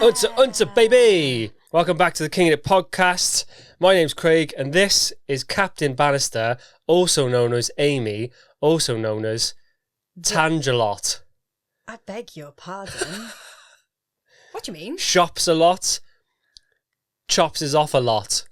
Unter, baby! Welcome back to the King of It podcast. My name's Craig, and this is Captain Bannister, also known as Amy, also known as Tangelot. I beg your pardon. What do you mean? Shops a lot, chops is off a lot.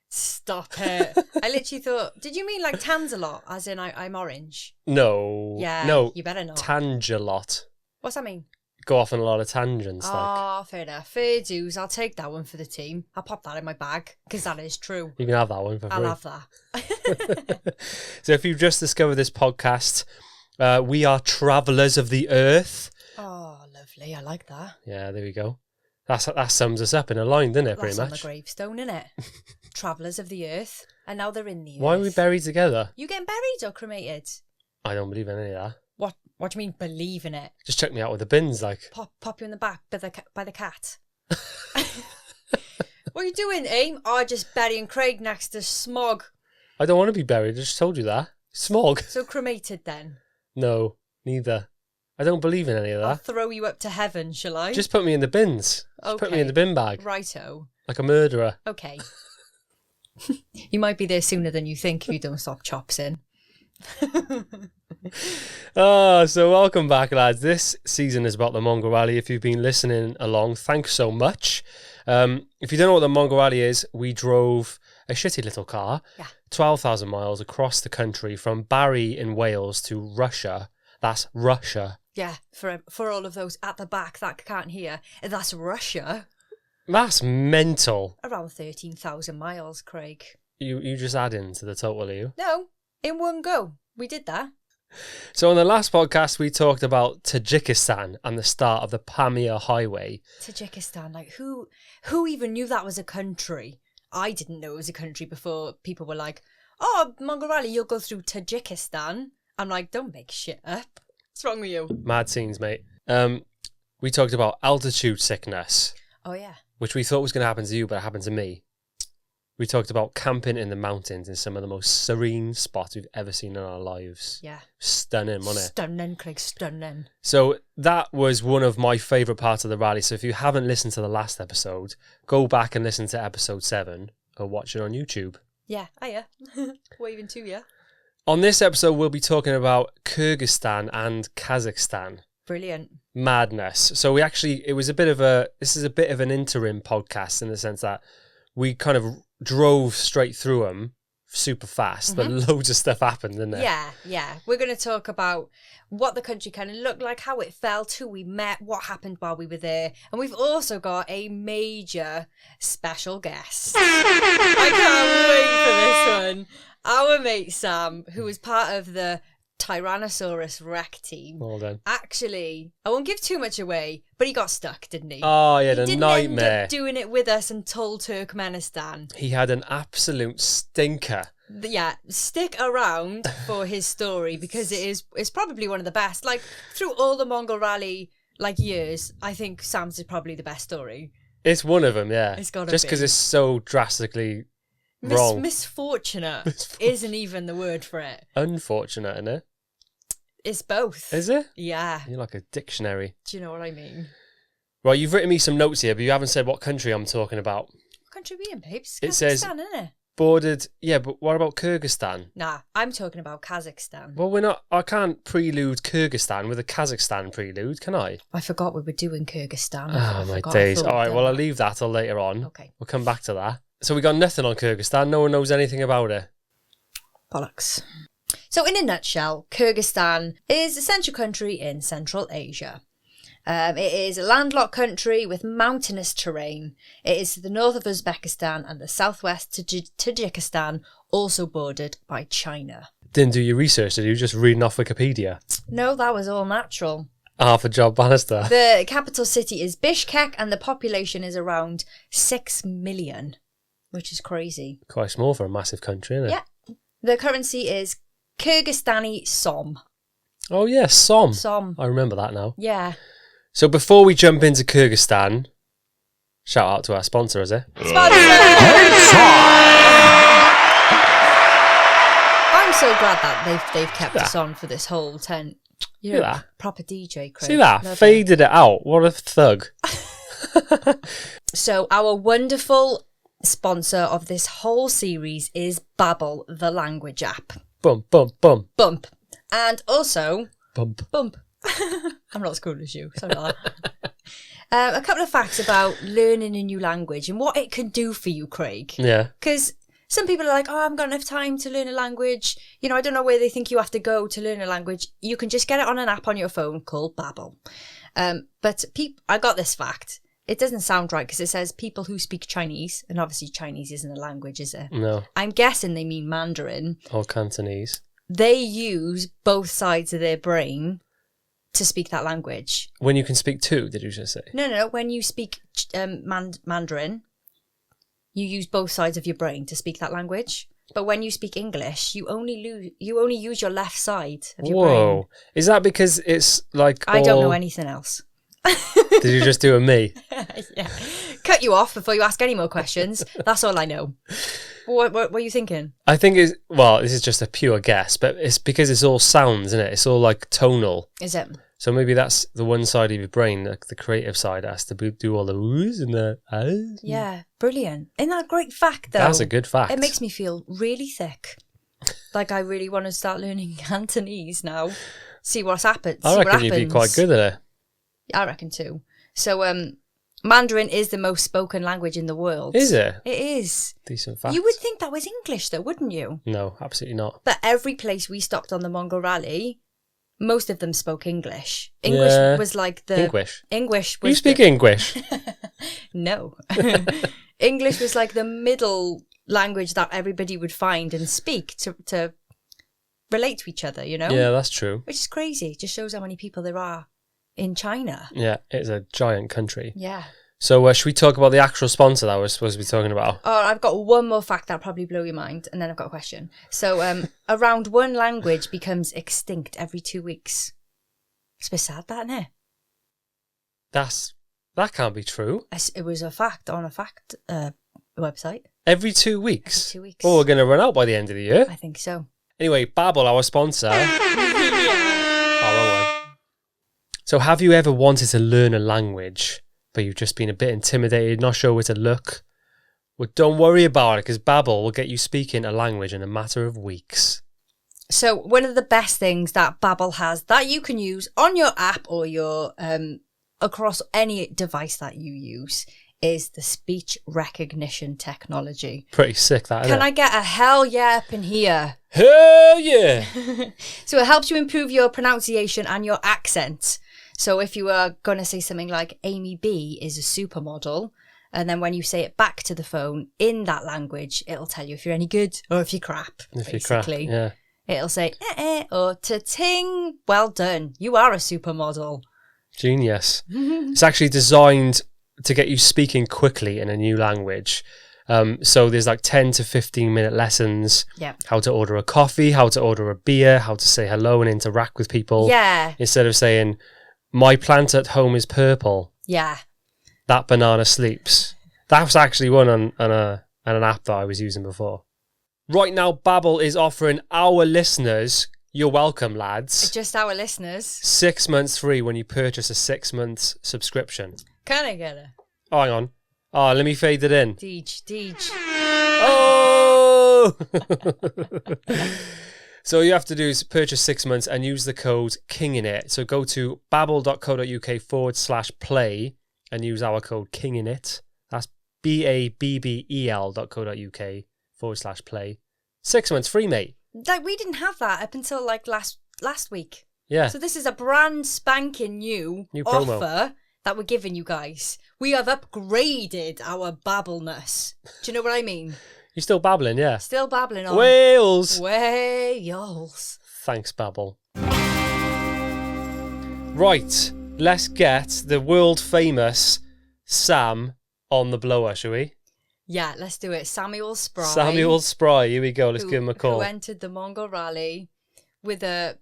Stop it. I literally thought, did you mean like Tangelot, as in I'm orange? No. Yeah, no, you better not. Tangelot. What's that mean? Go off on a lot of tangents. Oh, fair enough. Fair dues. I'll take that one for the team. I'll pop that in my bag, because that is true. You can have that one for free. I'll have that. So if you've just discovered this podcast, we are travellers of the earth. Oh, lovely. I like that. Yeah, there we go. That sums us up in a line, doesn't it, pretty That's much? on the gravestone, innit? Travellers of the earth. And now they're in the earth. Why are we buried together? You getting buried or cremated? I don't believe in any of that. What do you mean, believe in it? Just check me out with the bins, like. Pop you in the back by the cat. What are you doing, Aim? Oh, just burying Craig next to Smog. I don't want to be buried, I just told you that. Smog. So cremated then? No, neither. I don't believe in any of that. I'll throw you up to heaven, shall I? Just put me in the bins. Just put me in the bin bag. Righto. Like a murderer. Okay. You might be there sooner than you think if you don't stop chops in. So welcome back, lads. This season is about the Mongol Rally. If you've been listening along, thanks so much. If you don't know what the Mongol Rally is, we drove a shitty little car, 12,000 miles across the country from Barry in Wales to Russia. That's Russia. Yeah, for all of those at the back that can't hear, that's Russia. That's mental. Around 13,000 miles, Craig. You just add into the total, are you? No, in one go. We did that. So on the last podcast, we talked about Tajikistan and the start of the Pamir Highway. Tajikistan, like who even knew that was a country? I didn't know it was a country before people were like, oh, Mongol Rally, you'll go through Tajikistan. I'm like, don't make shit up. What's wrong with you? Mad scenes, mate. We talked about altitude sickness. Oh, yeah. Which we thought was going to happen to you, but it happened to me. We talked about camping in the mountains in some of the most serene spots we've ever seen in our lives. Yeah. Stunning, wasn't it? Stunning, Craig, stunning. So that was one of my favourite parts of the rally. So if you haven't listened to the last episode, go back and listen to episode 7 or watch it on YouTube. Yeah, yeah. Waving to you. On this episode, we'll be talking about Kyrgyzstan and Kazakhstan. Brilliant. Madness. So this is a bit of an interim podcast in the sense that we kind of drove straight through them super fast, but loads of stuff happened, didn't there? Yeah. We're going to talk about what the country kind of looked like, how it felt, who we met, what happened while we were there. And we've also got a major special guest. I can't wait for this one. Our mate Sam, who was part of the Tyrannosaurus Rex team. Well done. Actually, I won't give too much away, but he got stuck, didn't he? Oh, he had a didn't nightmare. End up doing it with us until Turkmenistan. He had an absolute stinker. Yeah, stick around for his story because it's probably one of the best. Like through all the Mongol Rally years, I think Sam's is probably the best story. It's one of them, yeah. It's got to be. Just because it's so drastically wrong. Misfortunate isn't even the word for it. Unfortunate, isn't it? It's both. Is it? Yeah. You're like a dictionary. Do you know what I mean? Right, you've written me some notes here, but you haven't said what country I'm talking about. What country are we in, babes? It says Kazakhstan, isn't it? Bordered. Yeah, but what about Kyrgyzstan? Nah, I'm talking about Kazakhstan. Well, I can't prelude Kyrgyzstan with a Kazakhstan prelude, can I? I forgot we were doing Kyrgyzstan. Oh, my days. All right, well, I'll leave that till later on. Okay. We'll come back to that. So we got nothing on Kyrgyzstan. No one knows anything about it. Bollocks. So in a nutshell, Kyrgyzstan is a central country in Central Asia. It is a landlocked country with mountainous terrain. It is to the north of Uzbekistan and the southwest to Tajikistan, also bordered by China. Didn't do your research, did you? Just reading off Wikipedia? No, that was all natural. Half a job, Bannister. The capital city is Bishkek and the population is around 6 million, which is crazy. Quite small for a massive country, isn't it? Yeah. The currency is Kyrgyzstani som. Oh, yeah, som. Som. I remember that now. Yeah. So before we jump into Kyrgyzstan, shout out to our sponsor, is it? Sponsor! I'm so glad that they've kept us on for this whole tent. You're a proper DJ, Craig. See that? Love Faded it out. What a thug. So our wonderful sponsor of this whole series is Babbel, the language app. Bump, bump, bump. Bump. And also... Bump. Bump. I'm not as cool as you. Sorry about that. A couple of facts about learning a new language and what it can do for you, Craig. Yeah. Because some people are like, I haven't got enough time to learn a language. You know, I don't know where they think you have to go to learn a language. You can just get it on an app on your phone called Babbel. But I got this fact. It doesn't sound right because it says people who speak Chinese. And obviously Chinese isn't a language, is it? No. I'm guessing they mean Mandarin. Or Cantonese. They use both sides of their brain to speak that language. When you can speak two, did you just say? No. When you speak Mandarin, you use both sides of your brain to speak that language. But when you speak English, you only use your left side of your brain. Whoa. Is that because it's like I don't know anything else. Did you just do a me? Yeah. Cut you off before you ask any more questions. That's all I know. What are you thinking? I think this is just a pure guess, but it's because it's all sounds, isn't it? It's all like tonal. Is it? So maybe that's the one side of your brain, like the creative side, has to do all the oohs and the ahs. Yeah, brilliant. Isn't that a great fact, though? That's a good fact. It makes me feel really thick. Like I really want to start learning Cantonese now. See what's happened. I reckon you'd be quite good at it. I reckon too. So, Mandarin is the most spoken language in the world. Is it? It is. Decent fact. You would think that was English, though, wouldn't you? No, absolutely not. But every place we stopped on the Mongol Rally, most of them spoke English. English was like the... English was You speak English? No. English was like the middle language that everybody would find and speak to relate to each other, you know? Yeah, that's true. Which is crazy. It just shows how many people there are in China. Yeah, it's a giant country. Yeah. So should we talk about the actual sponsor that we're supposed to be talking about? Oh, I've got one more fact that'll probably blow your mind, and then I've got a question. So around one language becomes extinct every 2 weeks. It's a bit sad, that, isn't it? That can't be true. It was a fact on a fact website. Every 2 weeks? Every 2 weeks. Oh, we're going to run out by the end of the year. I think so. Anyway, Babbel, our sponsor. Oh, wrong one. So have you ever wanted to learn a language, but you've just been a bit intimidated, not sure where to look? Well, don't worry about it, because Babbel will get you speaking a language in a matter of weeks. So one of the best things that Babbel has that you can use on your app or your across any device that you use is the speech recognition technology. Pretty sick, that, isn't Can it? I get a hell yeah up in here? Hell yeah! So it helps you improve your pronunciation and your accent. So if you are going to say something like Amy B is a supermodel, and then when you say it back to the phone in that language, it'll tell you if you're any good or if you're crap, basically. Yeah. It'll say or ta-ting, well done, you are a supermodel. Genius. It's actually designed to get you speaking quickly in a new language. So there's like 10 to 15 minute lessons. Yeah. How to order a coffee, how to order a beer, how to say hello and interact with people. Yeah. Instead of saying, my plant at home is purple. Yeah. That banana sleeps. That was actually one on an app that I was using before. Right now, Babbel is offering our listeners, you're welcome, lads. Just our listeners. 6 months free when you purchase a 6 months subscription. Can I get it? Oh, hang on. Oh, let me fade it in. Deej. Oh! So all you have to do is purchase 6 months and use the code KINGINIT. So go to babbel.co.uk/play and use our code KINGINIT. That's babbel.co.uk/play. 6 months free, mate. Like, we didn't have that up until like last week. Yeah. So this is a brand spanking new promo offer that we're giving you guys. We have upgraded our babbleness. Do you know what I mean? You're still babbling, yeah. Still babbling on. Wales. Thanks, Babbel. Right, let's get the world famous Sam on the blower, shall we? Yeah, let's do it. Samuel Spry. Here we go. Let's give him a call. Who entered the Mongol Rally with a,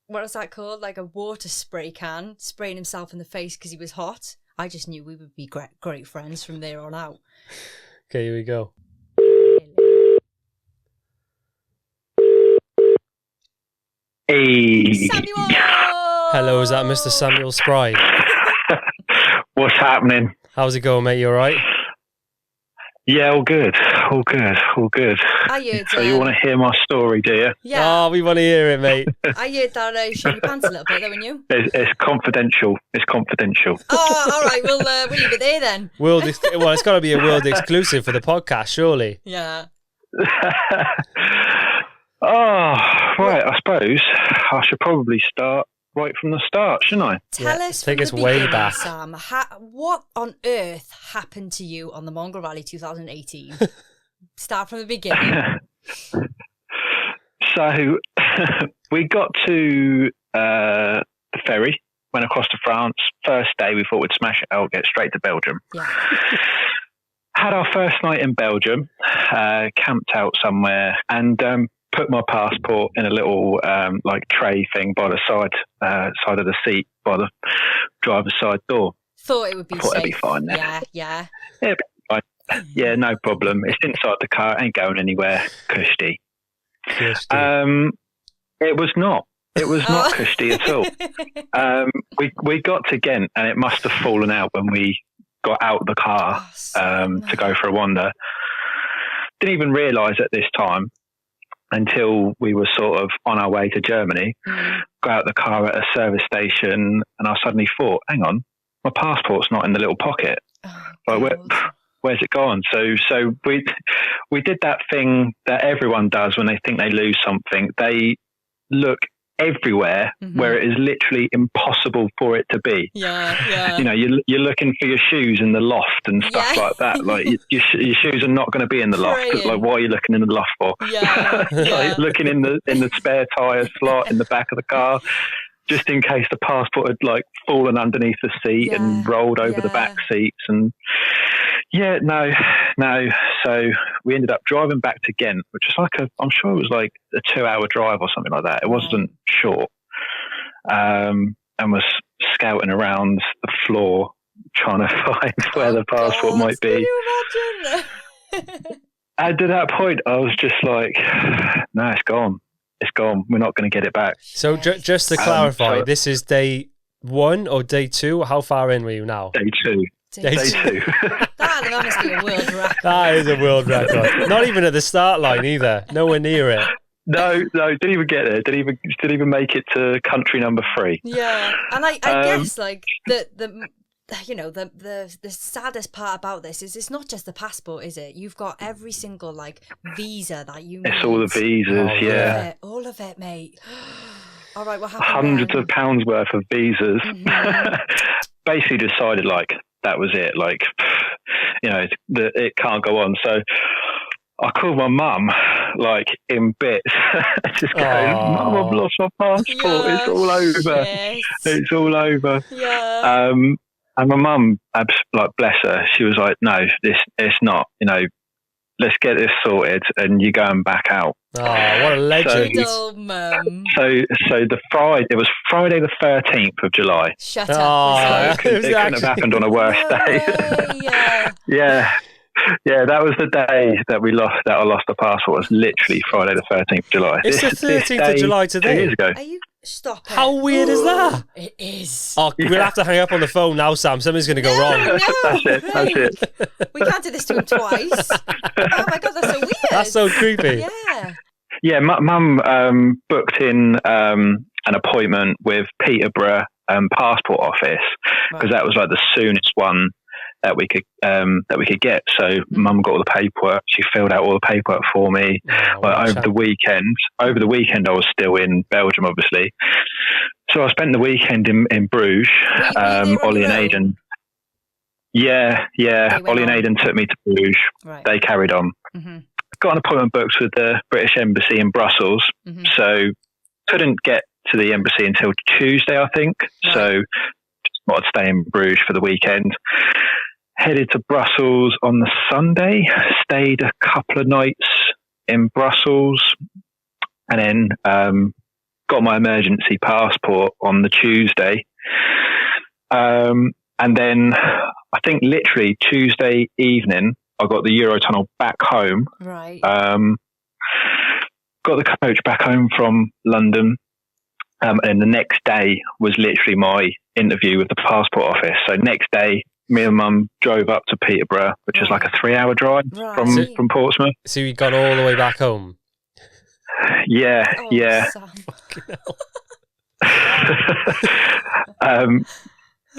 what was that called? Like a water spray can, spraying himself in the face because he was hot. I just knew we would be great friends from there on out. Okay, here we go. Hey. Samuel! Hello, is that Mr. Samuel Spry? What's happening? How's it going, mate? You all right? Yeah, all good. I heard, So you want to hear my story, do you? yeah. Oh, we want to hear it, mate. I heard that you shit your pants a little bit, though, didn't you? It's confidential. Oh, all right. We'll leave it there then. Well, it's got to be a world exclusive for the podcast, surely. Yeah. Oh, right. I suppose I should probably start right from the start, shouldn't I? Tell Yeah, us take from us the way beginning, back. Sam. What on earth happened to you on the Mongol Rally 2018? Start from the beginning. So we got to the ferry, went across to France. First day, we thought we'd smash it out, get straight to Belgium. Yeah. Had our first night in Belgium, camped out somewhere, and put my passport in a little tray thing by the side of the seat by the driver's side door. Thought it would be Thought safe. it'd be fine then. Yeah. It'd be fine. Yeah, no problem. It's inside the car, ain't going anywhere. Cushy. It was not. It was not cushy at all. We got to Ghent, and it must have fallen out when we got out of the car to go for a wander. Didn't even realise at this time until we were sort of on our way to Germany. Got out of the car at a service station, and I suddenly thought, hang on, my passport's not in the little pocket. Where's it gone? So we did that thing that everyone does when they think they lose something. They look everywhere where it is literally impossible for it to be. Yeah. You know, you're looking for your shoes in the loft and stuff like that. Like your shoes are not going to be in the loft. Like, what are you looking in the loft for? Yeah. Like looking in the spare tire slot in the back of the car, just in case the passport had like fallen underneath the seat and rolled over the back seats. And no. So we ended up driving back to Ghent, which is I'm sure it was like a 2-hour drive or something like that. It wasn't short. And was scouting around the floor trying to find where the passport might be. Can you imagine? And at that point, I was just like, no, it's gone. It's gone. We're not going to get it back. So just to clarify, this is day 1 or day 2? How far in were you now? Day 2. Day 2. That must be a world record. That is a world record. Not even at the start line either. Nowhere near it. No, didn't even get there. Didn't even make it to country number 3. Yeah, and I guess like the saddest part about this is it's not just the passport, is it? You've got every single like visa that you need. It's all the visas, all of it, mate. All right, what happened? Hundreds of pounds worth of visas. Basically decided like that was it. Like, you know, it can't go on. So I called my mum, like in bits, just going, "Mum, I've lost my passport. It's all over. It's all over." Yeah. And my mum, like, bless her, she was like, "No, it's not. You know, let's get this sorted, and you're going back out." Oh, what a legend! So it was Friday the 13th of July. Shut up! It couldn't have happened on a worse day. Yeah, that was the day that I lost the passport. It was literally Friday the 13th of July. It's the 13th of July today. 2 years ago. Are you stop it? How weird is that? It is. Oh, we'll have to hang up on the phone now, Sam. Something's going to go wrong. No, That's it. We can't do this to him twice. Oh my god, that's so weird. That's so creepy. Yeah, Mum booked in an appointment with Peterborough Passport Office because that was like the soonest one that we could get. So Mum got all the paperwork. She filled out all the paperwork for me. Over the weekend. Over the weekend, I was still in Belgium, obviously. So I spent the weekend in Bruges. Ollie and Aidan. Yeah. Ollie and Aidan took me to Bruges. Right. They carried on. Got an appointment booked with the British Embassy in Brussels. So couldn't get to the embassy until Tuesday, I think. Right. So just thought I'd stay in Bruges for the weekend. Headed to Brussels on the Sunday, stayed a couple of nights in Brussels, and then got my emergency passport on the Tuesday. And then I think literally Tuesday evening, I got the Eurotunnel back home. Right. Got the coach back home from London. And the next day was literally my interview with the passport office. So next day, me and Mum drove up to Peterborough, which is like a 3-hour drive from Portsmouth. So you'd gone all the way back home? Yeah, yeah.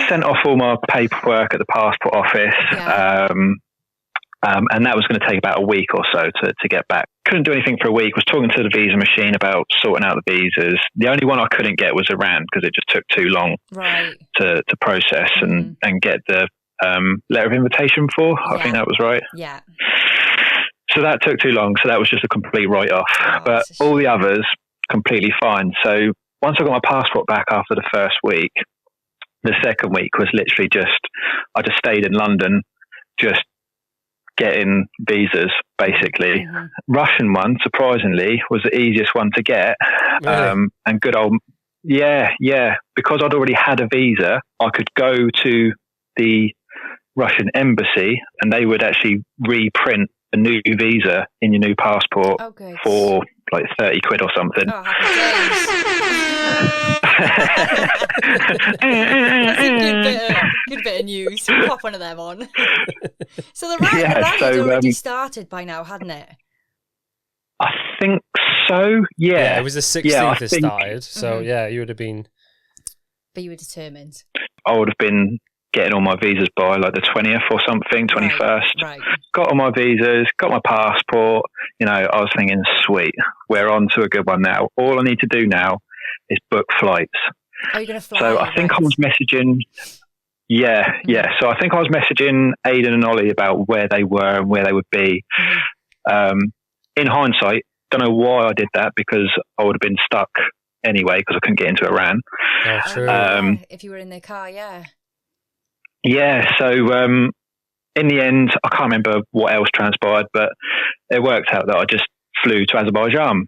Sent off all my paperwork at the passport office, and that was going to take about a week or so to get back. Couldn't do anything for a week. Was talking to the visa machine about sorting out the visas. The only one I couldn't get was Iran because it just took too long to process and get the letter of invitation for. I think that was right. Yeah. So that took too long. So that was just a complete write-off. But all the others, completely fine. So once I got my passport back after the first week, the second week was literally I just stayed in London, just getting visas, basically. Russian one, surprisingly, was the easiest one to get. Really? And good old, because I'd already had a visa, I could go to the Russian embassy and they would actually reprint a new visa in your new passport for like 30 quid or something. Oh, good bit of news. Pop one of them on. So the rally had already started by now, hadn't it? I think so. Yeah, it was the 16th it started. So you would have been. But you were determined. I would have been getting all my visas by like the 20th or something, 21st. Right. Got all my visas, got my passport. I was thinking, sweet, we're on to a good one now. All I need to do now is book flights. Are you going to fly? So I think I was messaging. Yeah. So I think I was messaging Aidan and Ollie about where they were and where they would be. In hindsight, don't know why I did that because I would have been stuck anyway because I couldn't get into Iran. Oh, true. If you were in their car, Yeah, so in the end, I can't remember what else transpired, but it worked out that I just flew to Azerbaijan.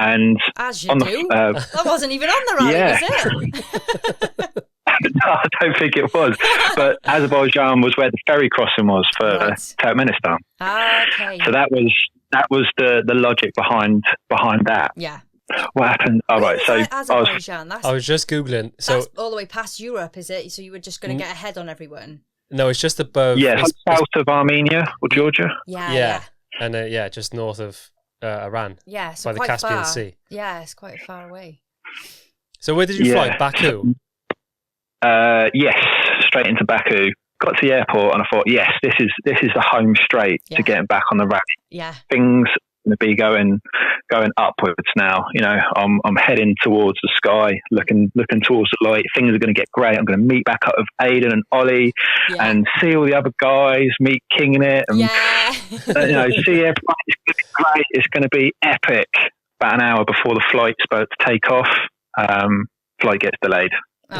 And as you do. That wasn't even on the rally, was it? No, I don't think it was. But Azerbaijan was where the ferry crossing was for Turkmenistan. Okay. So that was the logic behind that. Yeah. What happened? All right. So Azerbaijan. I was just Googling. So that's all the way past Europe, is it? So you were just going to get ahead on everyone? No, it's just above. Yeah, it's south of Armenia or Georgia. Yeah. And just north of Iran. Yeah, so by the Caspian far. Sea. Yeah, it's quite far away. So where did you fly? Baku? Yes, straight into Baku. Got to the airport and I thought, yes, this is the home straight to getting back on the rally. Yeah. Things going to be going upwards now. I'm heading towards the sky, looking towards the light. Things are going to get great. I'm going to meet back up with Aidan and Ollie and see all the other guys, meet King in it, and see everybody. It's going to be great. It's going to be epic. About an hour before the flight's about to take off, flight gets delayed. Oh,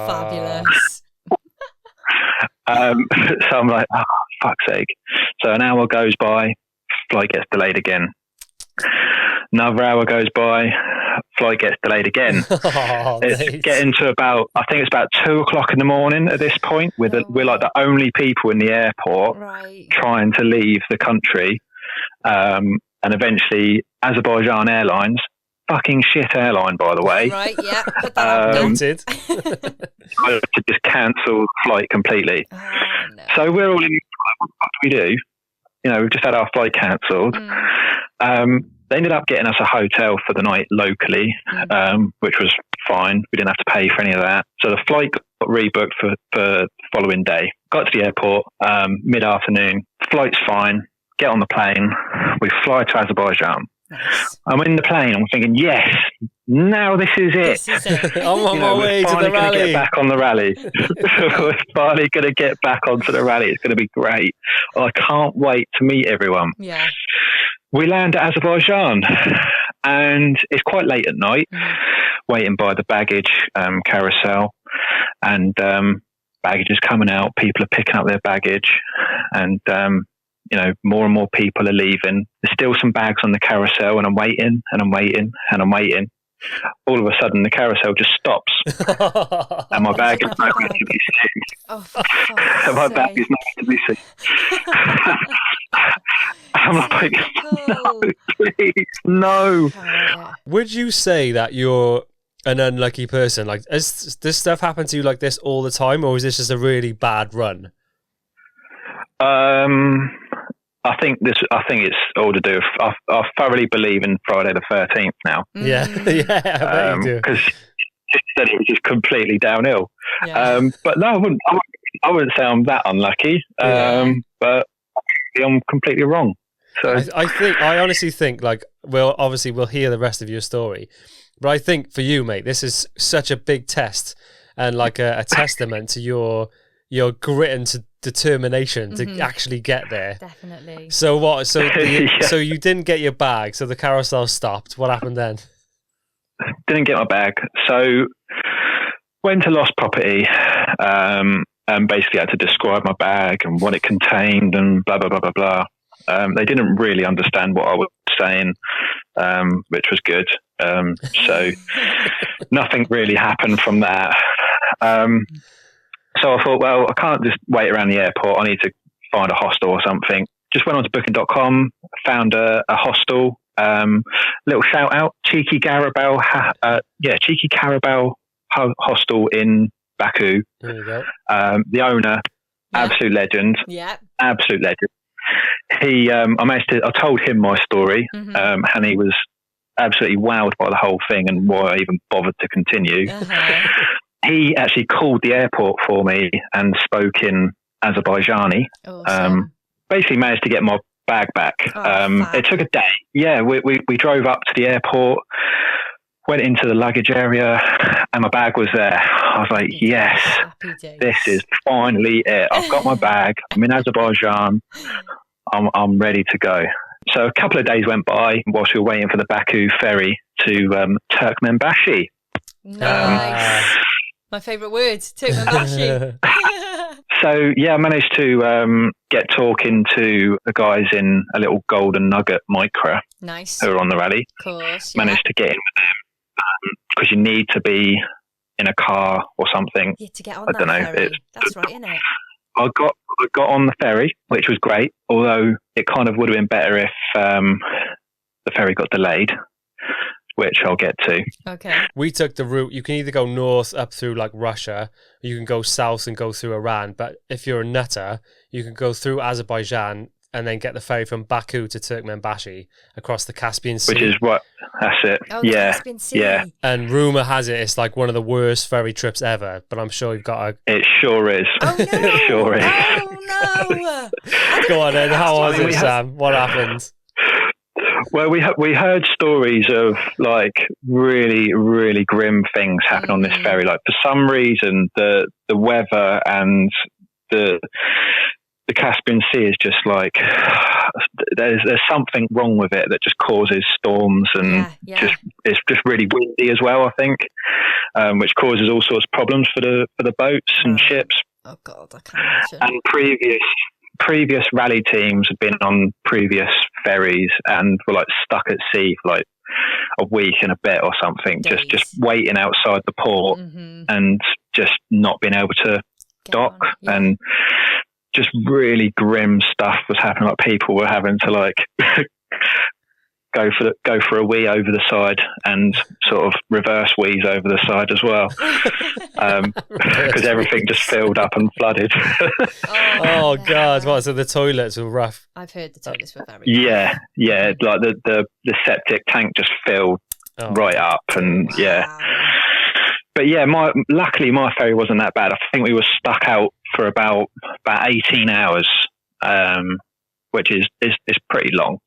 fabulous. So I'm like, oh, fuck's sake. So an hour goes by, flight gets delayed again. Another hour goes by, flight gets delayed again. It's getting to I think it's about 2:00 in the morning at this point. We're like the only people in the airport trying to leave the country. And eventually Azerbaijan Airlines, fucking shit airline, by the way. Right, yeah. Put that noted. I had to just cancel the flight completely. Oh, no. So we're all in, what do we do? We've just had our flight cancelled. They ended up getting us a hotel for the night locally, which was fine. We didn't have to pay for any of that. So the flight got rebooked for the following day. Got to the airport mid-afternoon. Flight's fine. Get on the plane. We fly to Azerbaijan. Nice. I'm in the plane. I'm thinking, yes, now this is it. I'm on my way to the rally. Get back on the rally. We're finally going to get back onto the rally. It's going to be great. I can't wait to meet everyone. Yeah. We land at Azerbaijan and it's quite late at night, waiting by the baggage carousel, and baggage is coming out. People are picking up their baggage, and more and more people are leaving. There's still some bags on the carousel, and I'm waiting and I'm waiting and I'm waiting. All of a sudden, the carousel just stops, and my bag is nowhere to be seen. Oh, for fuck's And my bag is nowhere to be seen. I'm like, no, please, no. Would you say that your an unlucky person? Like, does this stuff happen to you like this all the time, or is this just a really bad run? I think it's all to do with, I thoroughly believe in Friday the 13th now. Yeah, yeah, I bet you do. Because it was just completely downhill. Yeah. But no, I wouldn't say I'm that unlucky. But I'm completely wrong. So I honestly think, like, we'll hear the rest of your story, but I think for you, mate, this is such a big test and like a testament to your grit and determination to actually get there. Definitely. So what? So so you didn't get your bag. So the carousel stopped. What happened then? Didn't get my bag. So went to lost property. And basically had to describe my bag and what it contained and blah, blah, blah, blah, blah. They didn't really understand what I was saying, which was good. So nothing really happened from that. So I thought, well, I can't just wait around the airport. I need to find a hostel or something. Just went on to booking.com, found a hostel. Little shout out, Cheeky Carabao hostel in Baku. There you go. The owner, absolute legend. Yeah. Absolute legend. I told him my story, and he was absolutely wowed by the whole thing and why I even bothered to continue. He actually called the airport for me and spoke in Azerbaijani. Awesome. Basically managed to get my bag back. It took a day. Yeah, we drove up to the airport, went into the luggage area, and my bag was there. I was like, yes, this is finally it. I've got my bag. I'm in Azerbaijan. I'm ready to go. So a couple of days went by whilst we were waiting for the Baku ferry to Turkmenbashi. Nice. My favourite words, Turkmenbashi. So, yeah, I managed to get talking to the guys in a little Golden Nugget Micra. Nice. Who are on the rally. Of course. Managed to get in with them because you need to be in a car or something. Yeah, to get on that ferry. That's right, isn't it? I got on the ferry, which was great, although it kind of would have been better if the ferry got delayed, which I'll get to. Okay. We took the route, you can either go north up through like Russia, or you can go south and go through Iran, but if you're a nutter, you can go through Azerbaijan and then get the ferry from Baku to Turkmenbashi across the Caspian Sea. Which is that's it. Oh, yeah. Caspian Sea. Yeah. And rumour has it it's like one of the worst ferry trips ever, but I'm sure you've got a... It sure is. Oh, no. It sure is. Oh, no. Go on then, how was it, Sam? What happened? Well, we heard stories of like really, really grim things happen on this ferry. Like for some reason, the weather and the Caspian Sea is just like there's something wrong with it that just causes storms and it's just really windy as well. I think, which causes all sorts of problems for the boats and ships. Oh God, I can't imagine. And previous rally teams have been on previous ferries and were like stuck at sea for like a week and a bit or something, just waiting outside the port and just not being able to dock and just really grim stuff was happening. Like people were having to like go for a wee over the side and sort of reverse wheeze over the side as well, because everything just filled up and flooded. Oh God! What? So the toilets were rough. I've heard the toilets were very rough. Yeah. Like the septic tank just filled right up, and But yeah, luckily my ferry wasn't that bad. I think we were stuck out for about 18 hours. Which is pretty long.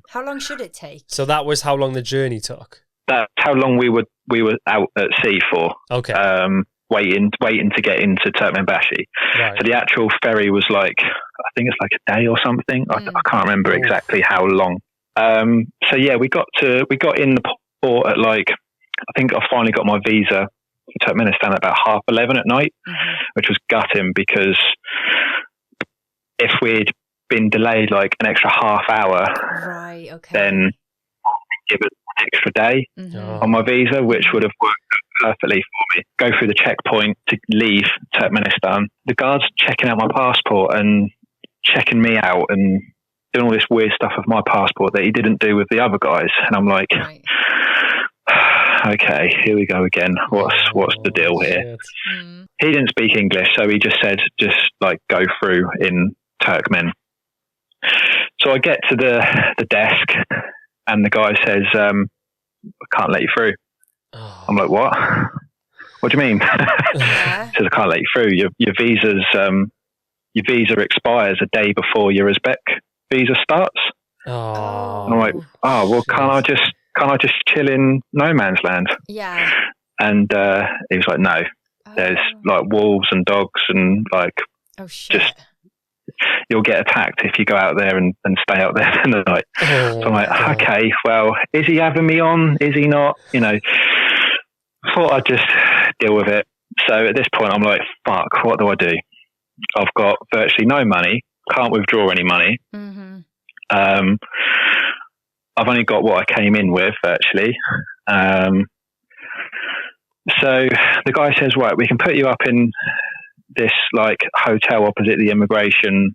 How long should it take? So that was how long the journey took? That's how long we were out at sea for. Okay. Waiting to get into Turkmenbashi. Right. So the actual ferry was like, I think it's like a day or something. I can't remember exactly how long. So yeah, we got in the port at like, I think I finally got my visa for Turkmenistan at about 11:30 at night, which was gutting because if we'd been delayed like an extra half hour, then give it an extra day on my visa, which would have worked perfectly for me. Go through the checkpoint to leave Turkmenistan. The guard's checking out my passport and checking me out and doing all this weird stuff with my passport that he didn't do with the other guys. And I'm like, okay, here we go again. What's the deal here? Mm. He didn't speak English, so he just said, just like go through in Turkmen. So I get to the desk, and the guy says, I can't let you through. Oh. I'm like, what? What do you mean? Yeah. He says, I can't let you through. Your visa expires a day before your Uzbek visa starts. Oh. And I'm like, oh, well, can't I just chill in no man's land? Yeah. And he was like, no, there's like wolves and dogs, and like, oh shit. just you'll get attacked if you go out there and stay out there for the night. So I'm like, okay, well, is he having me on? Is he not? You know, thought I'd just deal with it. So at this point, I'm like, fuck, what do I do? I've got virtually no money, can't withdraw any money. Mm-hmm. I've only got what I came in with, virtually. So the guy says, right, we can put you up in this like hotel opposite the immigration,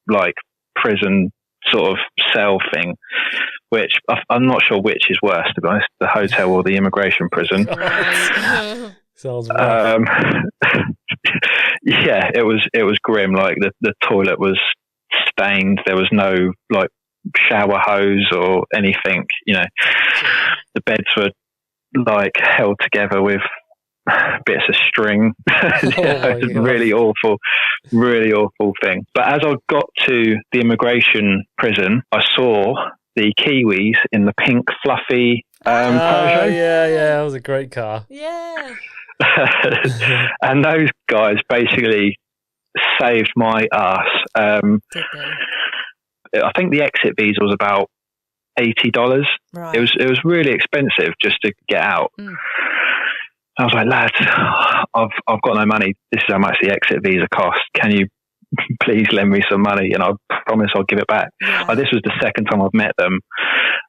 like prison sort of cell thing, which I'm not sure which is worse, to be honest, the hotel or the immigration prison. Sounds rough. Yeah, it was grim. Like the toilet was stained. There was no like shower hose or anything. You know, the beds were like held together with bits of string. It was really awful thing. But as I got to the immigration prison, I saw the Kiwis in the pink fluffy Peugeot. Yeah, that was a great car. Yeah. And those guys basically saved my ass. Did they? I think the exit visa was about $80. Right. It was really expensive just to get out. Mm. I was like, lads, I've got no money. This is how much the exit visa costs. Can you please lend me some money? And I promise I'll give it back. Yeah. This was the second time I've met them,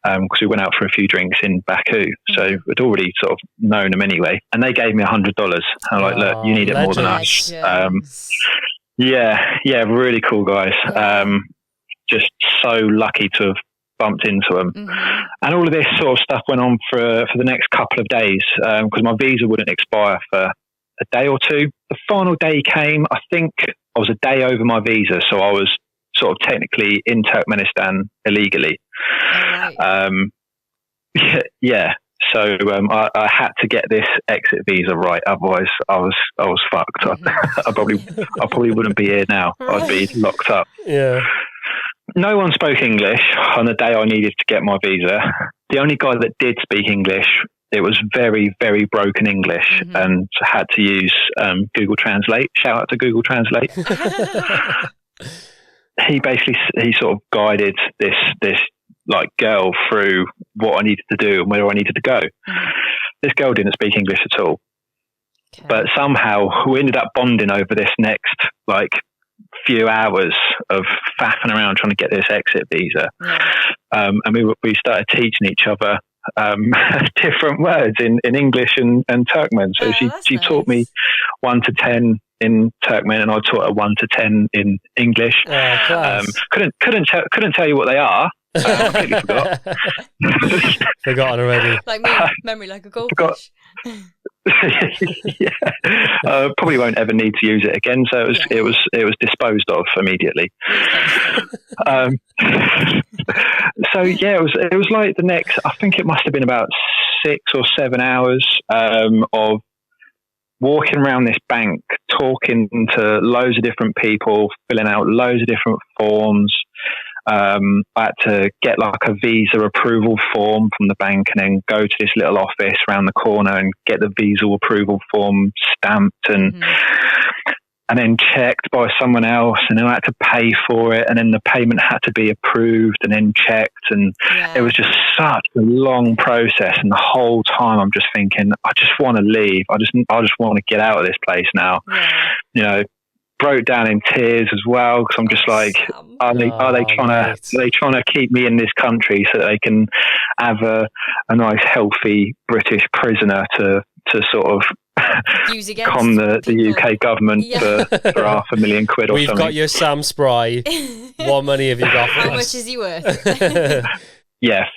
because we went out for a few drinks in Baku. So I'd already sort of known them anyway. And they gave me $100. I'm like, look, you need it more than us. Yeah, really cool guys. Yeah. Just so lucky to have bumped into them. Mm-hmm. And all of this sort of stuff went on for the next couple of days, because my visa wouldn't expire for a day or two. The final day came, I think I was a day over my visa, so I was sort of technically in Turkmenistan illegally. Oh, right. Yeah. So I had to get this exit visa right, otherwise I was fucked. I probably wouldn't be here now. Right. I'd be locked up. Yeah. No one spoke English on the day I needed to get my visa. The only guy that did speak English, it was very, very broken English, and had to use Google Translate. Shout out to Google Translate. He sort of guided this like girl through what I needed to do and where I needed to go. This girl didn't speak English at all. Okay. But somehow we ended up bonding over this next like few hours of faffing around trying to get this exit visa. And we started teaching each other different words in English and Turkmen. So she taught me 1 to 10 in Turkmen, and I taught her 1 to 10 in English. Couldn't tell you what they are. I completely forgot. Forgotten already. Like me, memory like a goldfish. Probably won't ever need to use it again. So it was disposed of immediately. So yeah, it was like the next. I think it must have been about 6 or 7 hours of walking around this bank, talking to loads of different people, filling out loads of different forms. I had to get like a visa approval form from the bank, and then go to this little office around the corner and get the visa approval form stamped and then checked by someone else, and then I had to pay for it, and then the payment had to be approved and then checked, and it was just such a long process. And the whole time I'm just thinking, I just want to leave. I just want to get out of this place now. You know, broke down in tears as well, because I'm just like, are they trying to keep me in this country so that they can have a nice healthy British prisoner to sort of con the UK government for £500,000 or We've something. got your Sam Spry. What money have you got for How us? much is he worth?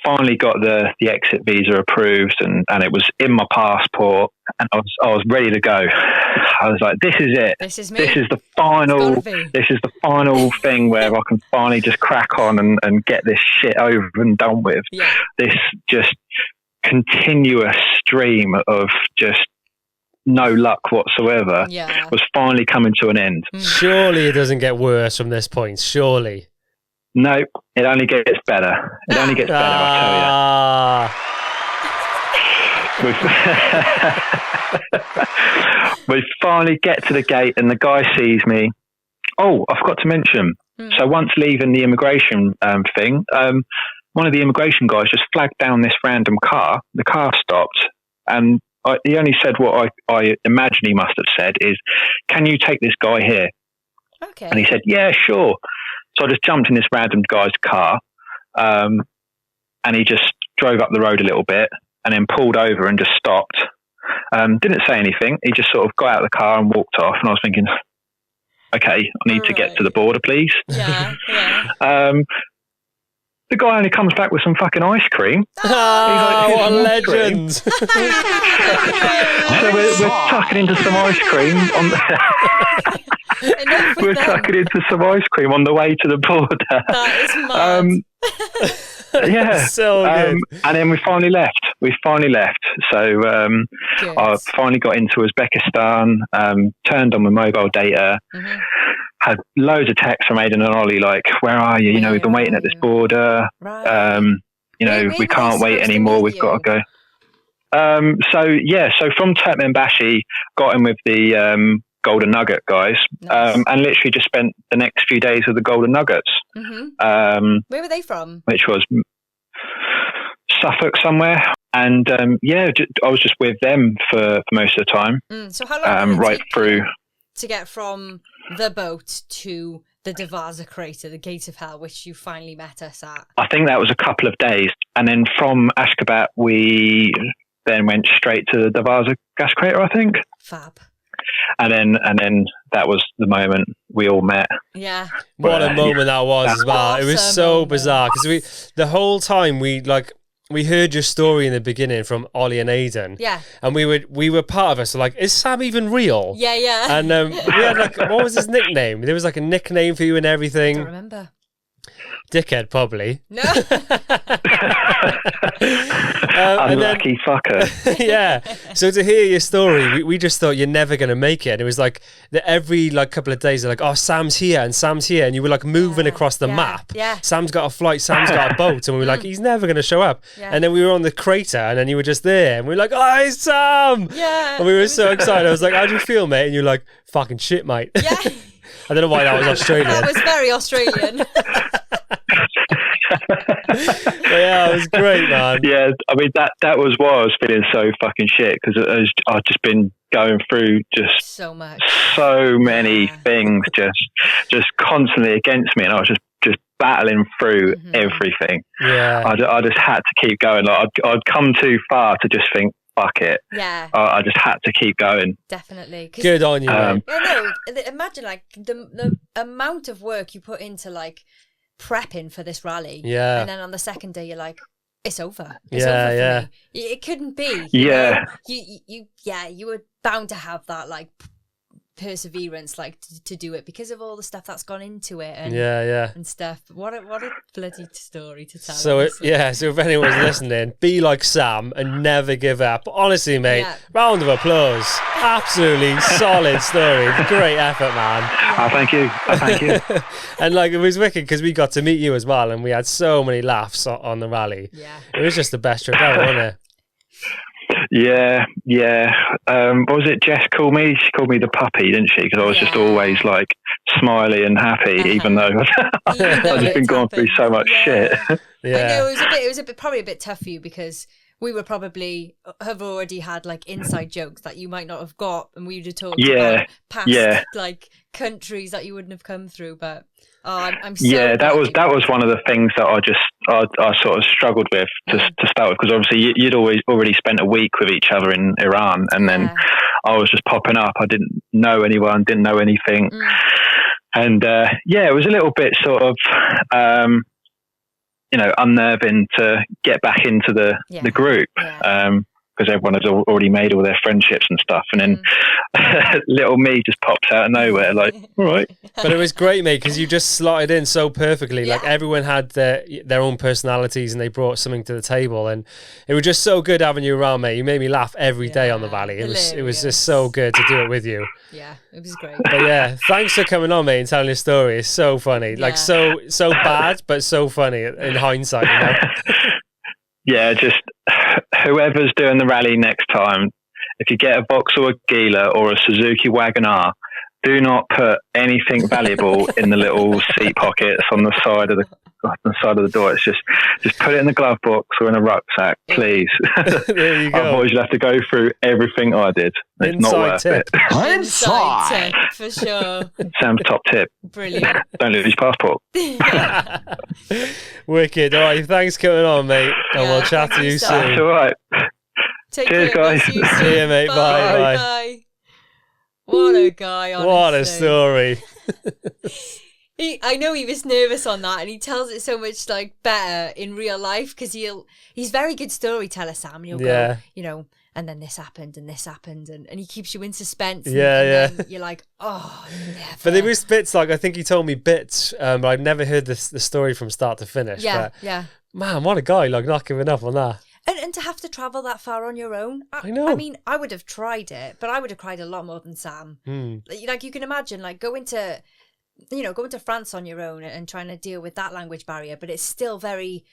finally got the exit visa approved, and it was in my passport, and I was ready to go. I was like, this is it. This is me. This is the final thing where I can finally just crack on and get this shit over and done with. Yeah. This just continuous stream of just no luck whatsoever was finally coming to an end. Surely it doesn't get worse from this point. Surely. No, it only gets better. It only gets better, I tell you. We finally get to the gate and the guy sees me. Oh, I forgot to mention. So once leaving the immigration thing, one of the immigration guys just flagged down this random car. The car stopped, and he only said what I imagine he must have said is, "Can you take this guy here?" Okay. And he said, "Yeah, sure." So I just jumped in this random guy's car, and he just drove up the road a little bit and then pulled over and just stopped. Didn't say anything. He just sort of got out of the car and walked off. And I was thinking, okay, I need to get to the border, please. Yeah. The guy only comes back with some fucking ice cream. Oh, what a legend. So we're tucking into some ice cream on we're tucking into some ice cream on the way to the border. That is mad. Yeah. So good. And then we finally left. So I finally got into Uzbekistan, turned on my mobile data, had loads of texts from Aidan and Ollie like, where are you? You know, we've been waiting at this border. Right. You know, we can't wait anymore. We've got to go. So from Turkmenbashi, got in with the Golden Nugget guys, Nice. and literally just spent the next few days with the Golden Nuggets. Where were they from? Which was Suffolk somewhere. And I was just with them for most of the time. So how long did it right take through to get from the boat to the Devasa crater, the Gate of Hell, which you finally met us at? I think that was a couple of days. And then from Ashgabat, we then went straight to the Devasa gas crater, I think. Fab. And then that was the moment we all met. Yeah. What a moment that was as well. It was so bizarre because the whole time we heard your story in the beginning from Ollie and Aidan. Yeah. And we were part of it. So like, is Sam even real? Yeah. And we had like, what was his nickname? There was like a nickname for you and everything. I don't remember. Dickhead, probably. No. Unlucky fucker. Yeah. So to hear your story, we just thought you're never going to make it. And it was like every like couple of days, they're like, oh, Sam's here. And you were like moving across the map. Yeah. Sam's got a flight. Sam's got a boat. And we were like, he's never going to show up. Yeah. And then we were on the crater and then you were just there. And we were like, oh, it's Sam. Yeah. And we were so excited. I was like, how do you feel, mate? And you're like, fucking shit, mate. Yeah. I don't know why that was Australian. That was very Australian. Yeah, it was great, man. Yeah, I mean that was why I was feeling so fucking shit because I've just been going through just so many things just constantly against me, and I was just battling through everything. Yeah, I just had to keep going. Like I'd come too far to just think, fuck it. Yeah, I just had to keep going. Definitely. Good on you. Imagine like the amount of work you put into like prepping for this rally. Yeah. And then on the second day, you're like, it's over. It's over for me. It couldn't be. Yeah. You were bound to have that like perseverance, like to do it because of all the stuff that's gone into it and and stuff. What a bloody story to tell. So so if anyone's listening, be like Sam and never give up. Honestly, mate, round of applause. Absolutely solid story. Great effort, man. Oh, thank you. And like it was wicked because we got to meet you as well, and we had so many laughs on the rally. Yeah, it was just the best trip ever, wasn't it? Yeah. What was it? Jess called me. She called me the puppy, didn't she? Because I was just always like smiley and happy, even though I've just been going through so much shit. Yeah, I know it was probably a bit tough for you because we would probably have already had like inside jokes that you might not have got, and we would have talked about past like countries that you wouldn't have come through, but. Oh, I'm so that was one of the things that I sort of struggled with to start with, because obviously you'd already spent a week with each other in Iran, and then I was just popping up. I didn't know anyone, didn't know anything, and it was a little bit sort of unnerving to get back into the group. Because everyone has already made all their friendships and stuff, and then little me just pops out of nowhere, like, all right. But it was great, mate, because you just slotted in so perfectly. Like, everyone had their own personalities, and they brought something to the table, and it was just so good having you around, mate. You made me laugh every day on the Valley. It was just so good to do it with you. Yeah, it was great. But yeah, thanks for coming on, mate, and telling your story. It's so funny, like so bad, but so funny in hindsight. You know? Yeah, just whoever's doing the rally next time, if you get a Vauxhall Gila or a Suzuki Wagon-R, do not put anything valuable in the little seat pockets on the side of the door. It's just put it in the glove box or in a rucksack, please. There you go. Otherwise, you'll have to go through everything I did. It's not worth it. Inside tip, for sure. Sam's top tip. Brilliant. Don't lose your passport. Wicked. All right, thanks for coming on, mate. And we'll chat to you soon. That's all right. Cheers, guys. See you, mate. Bye. What a guy, honestly. What a story. I know he was nervous on that, and he tells it so much like better in real life, because he's very good storyteller, Sam. He'll go, and then this happened and this happened, and he keeps you in suspense. And then you're like, oh, never. But there was bits, like, I think he told me bits, but I'd never heard the story from start to finish. Yeah. Man, what a guy, like, not giving up on that. And to have to travel that far on your own. I know. I mean, I would have tried it, but I would have cried a lot more than Sam. Like, you can imagine, like, going to France on your own and trying to deal with that language barrier, but it's still very,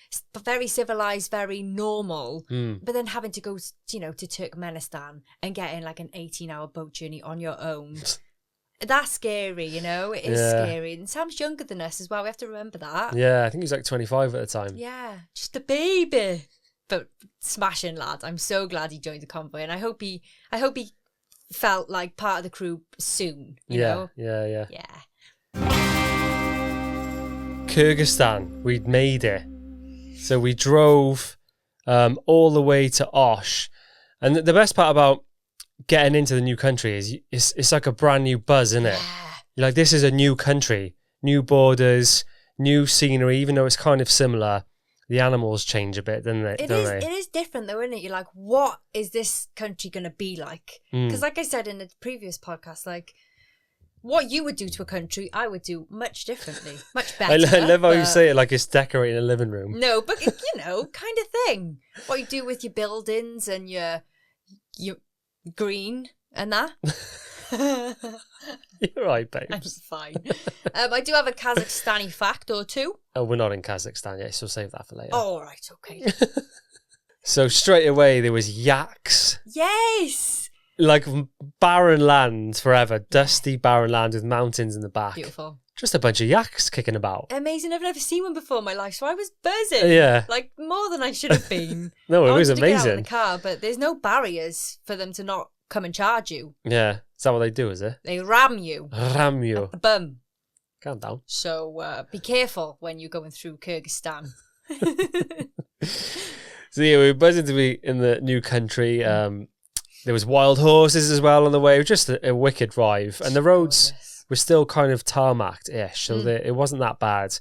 very civilized, very normal. But then having to go, to Turkmenistan and getting like an 18-hour boat journey on your own. That's scary, It is scary. And Sam's younger than us as well. We have to remember that. Yeah, I think he was like 25 at the time. Yeah, just a baby. But smashing lad. I'm so glad he joined the convoy, and I hope he felt like part of the crew soon. You know? Yeah. Kyrgyzstan, we'd made it. So we drove all the way to Osh. And the best part about getting into the new country is it's like a brand new buzz, isn't it? Yeah. You're like, this is a new country, new borders, new scenery, even though it's kind of similar. The animals change a bit, don't they? It is different though, isn't it? You're like, what is this country going to be like? Because like I said in the previous podcast, like, what you would do to a country, I would do much differently, much better. I love how you say it like it's decorating a living room. No, but kind of thing. What you do with your buildings and your green and that. You're right, babes. I'm fine. I do have a Kazakhstani fact or two. Oh, we're not in Kazakhstan yet, so save that for later. Oh, all right, okay. So straight away there was yaks. Yes. Like barren land forever, dusty barren land with mountains in the back. Beautiful. Just a bunch of yaks kicking about. Amazing. I've never seen one before in my life, so I was buzzing. Yeah. Like more than I should have been. No, it was amazing. To get out in amazing. the car, but there's no barriers for them to not come and charge you. Yeah. Is that what they do, is it? They ram you. Ram you. Up the bum. Calm down. So be careful when you're going through Kyrgyzstan. So yeah, we were buzzing to be in the new country. There was wild horses as well on the way. It was just a wicked drive. And the roads were still kind of tarmacked-ish, so it wasn't that bad.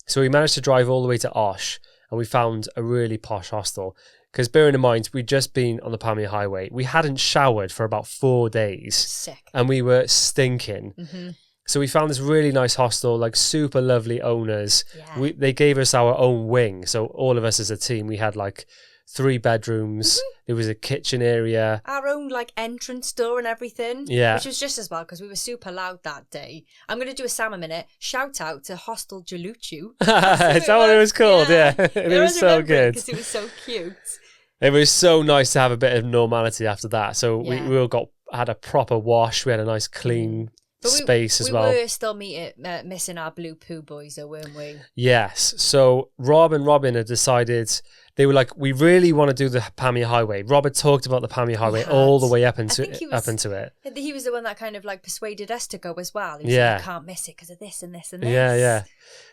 So we managed to drive all the way to Osh, and we found a really posh hostel. Because bearing in mind, we'd just been on the Pamir Highway. We hadn't showered for about 4 days. Sick. And we were stinking. Mm-hmm. So we found this really nice hostel, like super lovely owners. Yeah. They gave us our own wing. So all of us as a team, we had like 3 bedrooms. Mm-hmm. There was a kitchen area. Our own like entrance door and everything. Yeah. Which was just as well because we were super loud that day. I'm going to do a Sam a minute. Shout out to Hostel Jaluchu. Is that what it was called? Yeah. It was so good. Because it was so cute. It was so nice to have a bit of normality after that. So we all had a proper wash. We had a nice clean space as well. We were still missing our blue poo boys though, weren't we? Yes. So Rob and Robin had decided, they were like, we really want to do the Pamir Highway. Rob had talked about the Pamir Highway all the way up into it. He was the one that kind of like persuaded us to go as well. He was like, can't miss it because of this and this and this. Yeah.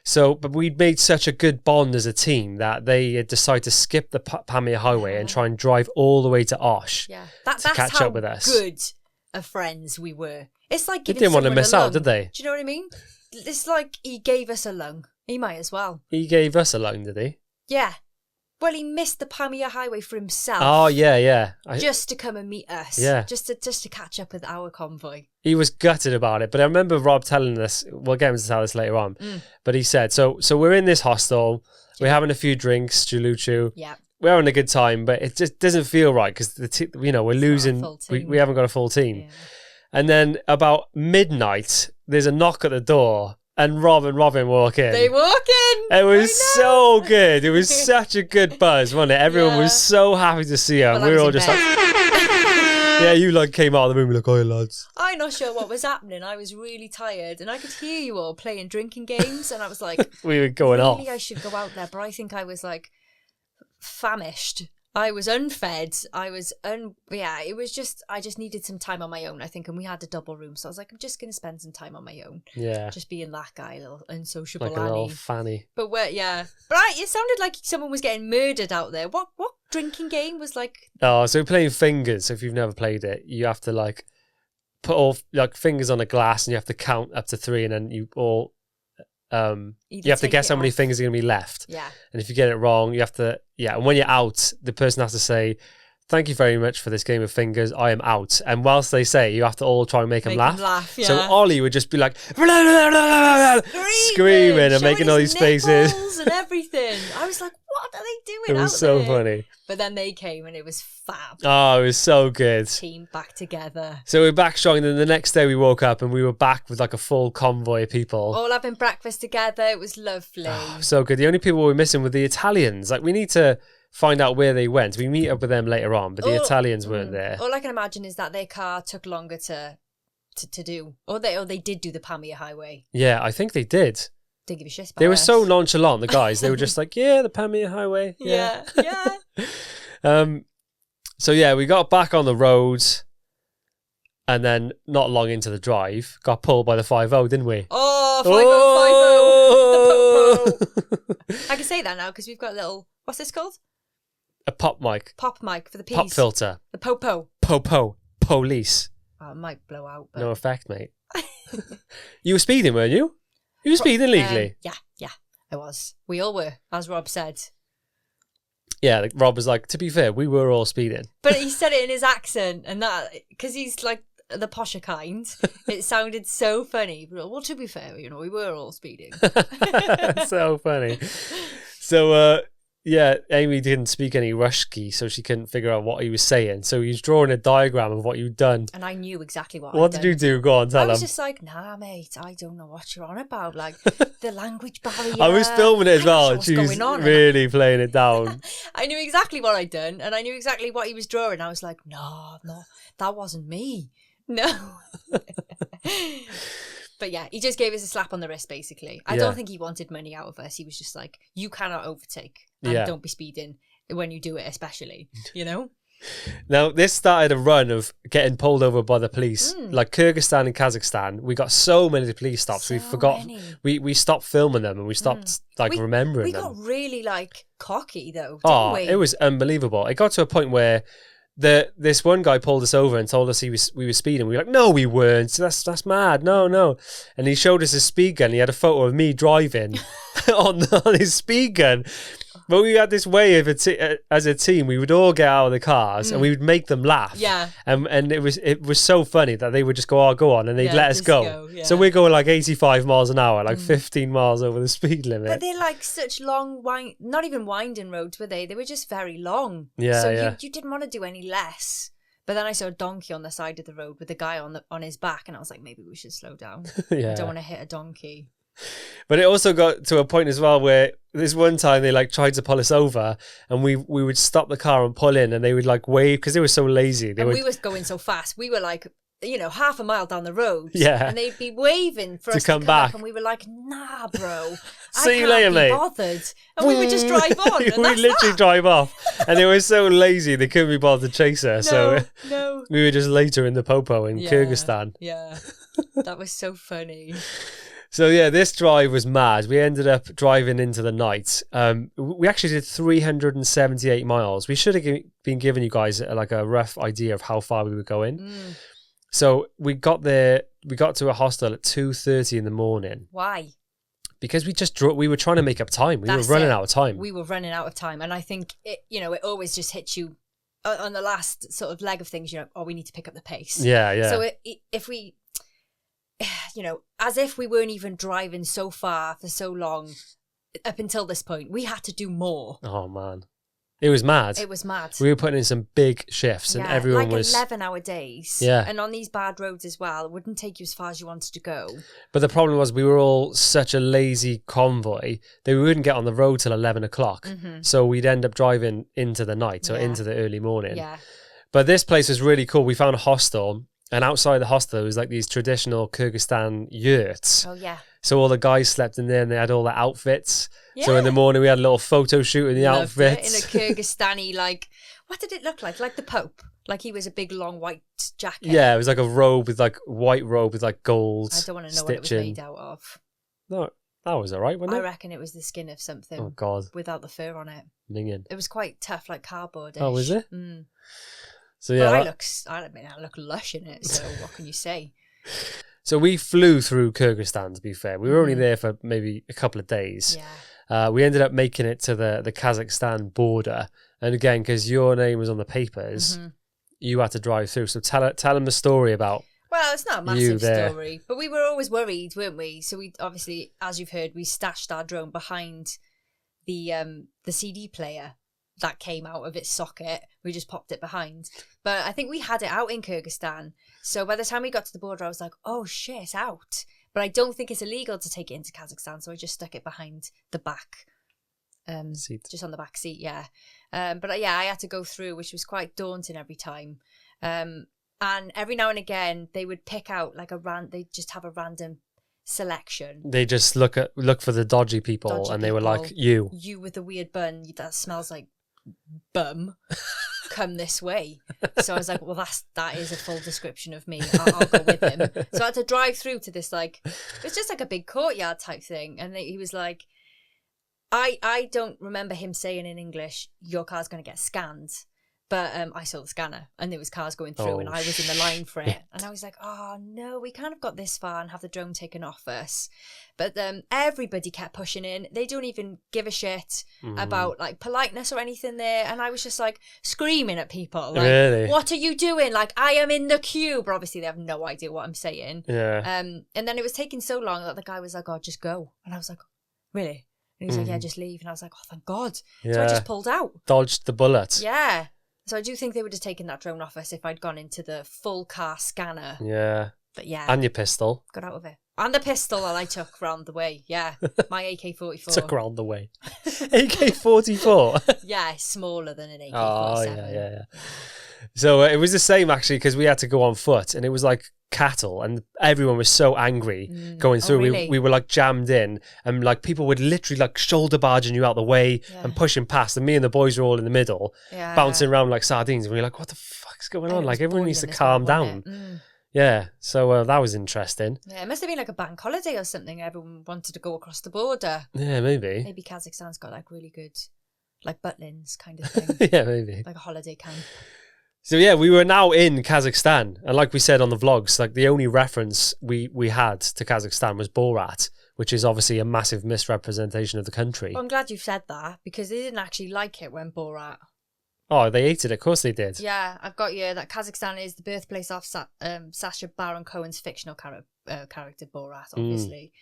So, but we'd made such a good bond as a team that they had decided to skip the Pamir Highway and try and drive all the way to Osh to catch up with us. Good of friends we were. It's like they didn't want to miss out, did they? Do you know what I mean? It's like he gave us a lung. He might as well. He gave us a lung, did he? Yeah. Well, he missed the Pamir Highway for himself. Oh, yeah. Just to come and meet us. Yeah. Just to catch up with our convoy. He was gutted about it. But I remember Rob telling us, we'll get him to tell this later on, but he said, so we're in this hostel, we're having a few drinks, Chuluchu. Yeah. We're having a good time, but it just doesn't feel right because we're losing. We haven't got a full team. Yeah. And then about midnight, there's a knock at the door, and Rob and Robin walk in. They walk in. It was so good. It was such a good buzz, wasn't it? Everyone was so happy to see her. Well, we were all just like, yeah, you like came out of the room like, "Hi lads." I'm not sure what was happening. I was really tired, and I could hear you all playing drinking games, and I was like, we were going off. I should go out there, but I think I was like famished. I was unfed. It was just, I just needed some time on my own, I think. And we had a double room. So I was like, I'm just going to spend some time on my own. Yeah. Just being that guy, little unsociable like a little fanny. But it sounded like someone was getting murdered out there. What drinking game was like? Oh, so we're playing fingers. If you've never played it, you have to like put all like fingers on a glass and you have to count up to 3 and then you all... you have to guess how many fingers are going to be left. Yeah. And if you get it wrong, you have to... Yeah, and when you're out, the person has to say, "Thank you very much for this game of fingers. I am out." And whilst they say, you have to all try and make them laugh. Yeah. So Ollie would just be like... screaming and making all these faces. And everything. I was like, what are they doing? It was so funny. But then they came and it was fab. Oh, it was so good. Team back together. So we're back strong. And then the next day we woke up and we were back with like a full convoy of people. All having breakfast together. It was lovely. Oh, so good. The only people we were missing were the Italians. Like, we need to find out where they went. We meet up with them later on, but the Italians weren't there. All I can imagine is that their car took longer to do. Or they did do the Pamir Highway. Yeah, I think they did. Didn't give a shit about They were us. so nonchalant, the guys. They were just like, yeah, the Pamir Highway. Yeah. So yeah, we got back on the roads and then not long into the drive, got pulled by the 5-0, didn't we? Oh, 5-0, 5-0. The po-po. I can say that now because we've got a little, what's this called? A pop mic. Pop mic for the P's. Pop filter. The po-po. Po-po. Police. Oh, it might blow out. But... No effect, mate. You were speeding, weren't you? You were speeding legally. Yeah, I was. We all were, as Rob said. Yeah, like Rob was like, to be fair, we were all speeding. But he said it in his accent, and that, because he's like the posher kind, it sounded so funny. Well, to be fair, we were all speeding. So funny. So, yeah, Amy didn't speak any Ruski, so she couldn't figure out what he was saying. So he was drawing a diagram of what you'd done. And I knew exactly what What did you do? Go on, tell him. I was just like, nah, mate, I don't know what you're on about. Like, the language barrier. I was filming it as well, and she was really playing it down. I knew exactly what I'd done, and I knew exactly what he was drawing. I was like, no, that wasn't me. No. But yeah, he just gave us a slap on the wrist, basically. I don't think he wanted money out of us. He was just like, you cannot overtake. And don't be speeding when you do it, especially, Now, this started a run of getting pulled over by the police. Like Kyrgyzstan and Kazakhstan, we got so many police stops. We forgot. We stopped filming them and we stopped remembering them. We got really cocky though, didn't we? It was unbelievable. It got to a point where this one guy pulled us over and told us we were speeding. We were like, no, we weren't. That's mad. No. And he showed us his speed gun. He had a photo of me driving on his speed gun. But we had this way of as a team, we would all get out of the cars and we would make them laugh. Yeah. And it was so funny that they would just go, go on, and they'd let us go. Yeah. So we're going like 85 miles an hour, like 15 miles over the speed limit. But they're like such long, not even winding roads, were they? They were just very long. Yeah, so yeah. You didn't want to do any less. But then I saw a donkey on the side of the road with a guy on his back, and I was like, maybe we should slow down. Yeah. I don't want to hit a donkey. But it also got to a point as well where this one time they tried to pull us over, and we would stop the car and pull in, and they would wave because they were so lazy. We were going so fast. We were half a mile down the road. Yeah. And they'd be waving for us to come back. And we were like, nah, bro. See you later, mate. Bothered. And we would just drive on. We would literally drive off. And they were so lazy they couldn't be bothered to chase her. No. We were just later in the Popo in Kyrgyzstan. Yeah. That was so funny. So yeah, this drive was mad. We ended up driving into the night. We actually did 378 miles. We should have been giving you guys a rough idea of how far we were going. So we got there. We got to a hostel at 2:30 in the morning. Why? because we were trying to make up time. We were running out of time. We were running out of time. And I think, it always just hits you on the last sort of leg of things, we need to pick up the pace. Yeah. So if we, as if we weren't even driving so far for so long up until this point, we had to do more. Oh, man. It was mad. It was mad. We were putting in some big shifts and everyone was... 11-hour days. Yeah. And on these bad roads as well, it wouldn't take you as far as you wanted to go. But the problem was we were all such a lazy convoy that we wouldn't get on the road till 11 o'clock. Mm-hmm. So we'd end up driving into the night or into the early morning. Yeah. But this place was really cool. We found a hostel, and outside the hostel it was like these traditional Kyrgyzstan yurts. Oh, yeah. So all the guys slept in there and they had all the outfits. Yeah. So in the morning we had a little photo shoot in the outfits. In a Kyrgyzstani, what did it look like? Like the Pope. Like he was a big long white jacket. Yeah, it was like a robe with white robe with gold I don't want to know stitching. what it was made out of. No, that was all right, wasn't it? I reckon it was the skin of something. Oh, God. Without the fur on it. Minging. It was quite tough, like cardboard. Oh, was it? Mm. So yeah. I look lush in it, so what can you say? So we flew through Kyrgyzstan, to be fair. We were only there for maybe a couple of days. Yeah. We ended up making it to the Kazakhstan border. And again, because your name was on the papers, you had to drive through. So tell them the story about... Well, it's not a massive story, but we were always worried, weren't we? So we obviously, as you've heard, we stashed our drone behind the CD player that came out of its socket. We just popped it behind. But I think we had it out in Kyrgyzstan. So by the time we got to the border, I was like, oh shit, it's out. But I don't think it's illegal to take it into Kazakhstan. So I just stuck it behind the back seat. Just on the back seat, yeah. But yeah, I had to go through, which was quite daunting every time. And every now and again, they would pick out they'd just have a random selection. They just look for the dodgy people, and they were like, you with the weird bun that smells like bum, come this way. So I was like, well, that is a full description of me. I'll go with him. So I had to drive through to this it's just like a big courtyard type thing, and he was like, I don't remember him saying in English, your car's going to get scanned. But I saw the scanner and there was cars going through and I was in the line for it. And I was like, oh no, we kind of got this far and have the drone taken off us. But everybody kept pushing in. They don't even give a shit about politeness or anything there. And I was just screaming at people. Really? What are you doing? I am in the queue. But obviously they have no idea what I'm saying. Yeah. And then it was taking so long that the guy was like, oh, just go. And I was like, really? And he was like, yeah, just leave. And I was like, oh, thank God. Yeah. So I just pulled out. Dodged the bullet. Yeah. So I do think they would have taken that drone off us if I'd gone into the full car scanner. Yeah. But yeah. And your pistol. Got out of it. And the pistol that I took round the way. Yeah. My AK-44. Took round the way. AK-44? Yeah, smaller than an AK-47. Oh, yeah. So it was the same, actually, because we had to go on foot. And it was like cattle. And everyone was so angry going through. Really? We were jammed in. And people would literally shoulder barging you out the way and pushing past. And me and the boys were all in the middle, bouncing around like sardines. And we were like, what the fuck's going on? Everyone needs to calm down. Yeah, so that was interesting. Yeah, it must have been a bank holiday or something. Everyone wanted to go across the border. Yeah, maybe. Maybe Kazakhstan's got really good, Butlins kind of thing. Yeah, maybe. Like a holiday camp. So yeah, we were now in Kazakhstan. And like we said on the vlogs, the only reference we had to Kazakhstan was Borat, which is obviously a massive misrepresentation of the country. Well, I'm glad you've said that, because they didn't actually like it when Borat... Oh, they hated it. Of course they did. Yeah, I've got you that Kazakhstan is the birthplace of Sacha Baron Cohen's fictional character Borat, obviously,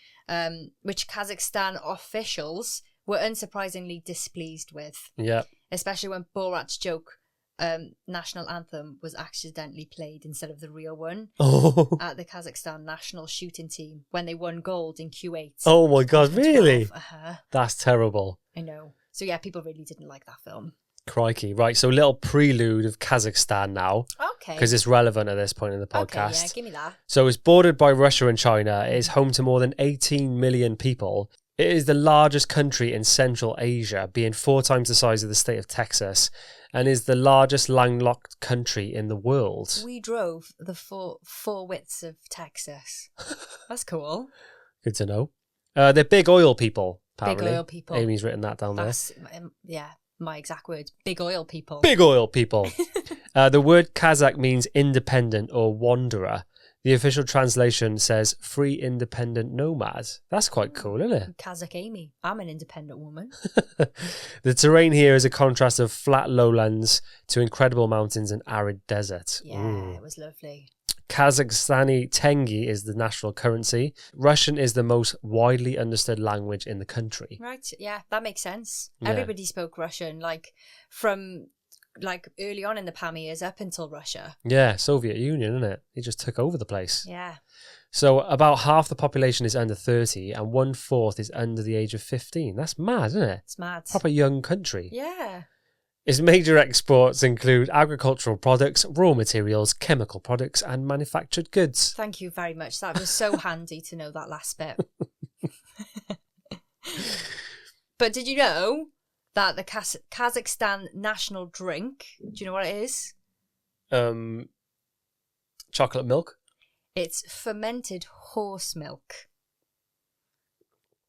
which Kazakhstan officials were unsurprisingly displeased with. Yeah. Especially when Borat's joke national anthem was accidentally played instead of the real one at the Kazakhstan national shooting team when they won gold in Q8. Oh my God, really? That's terrible. I know. So yeah, people really didn't like that film. Crikey. Right, so a little prelude of Kazakhstan now. Okay. Because it's relevant at this point in the podcast. Okay, yeah, give me that. So it's bordered by Russia and China. It is home to more than 18 million people. It is the largest country in Central Asia, being 4 times the size of the state of Texas, and is the largest landlocked country in the world. We drove the four widths of Texas. That's cool. Good to know. They're big oil people, apparently. Big oil people. Amy's written that down there. Yeah. My exact words, big oil people. Big oil people. The word Kazakh means independent or wanderer. The official translation says free independent nomad. That's quite cool, isn't it? Kazakh Amy. I'm an independent woman. The terrain here is a contrast of flat lowlands to incredible mountains and arid desert. Yeah, it was lovely. Kazakhstani tenge is the national currency. Russian is the most widely understood language in the country. Right, yeah, that makes sense. Yeah. Everybody spoke Russian, from early on in the Pamirs up until Russia. Yeah, Soviet Union, isn't it? They just took over the place. Yeah. So about half the population is under 30 and 1/4 is under the age of 15. That's mad, isn't it? It's mad. Proper young country. Yeah. Its major exports include agricultural products, raw materials, chemical products, and manufactured goods. Thank you very much. That was so handy to know that last bit. But did you know that the Kazakhstan national drink, do you know what it is? Chocolate milk? It's fermented horse milk.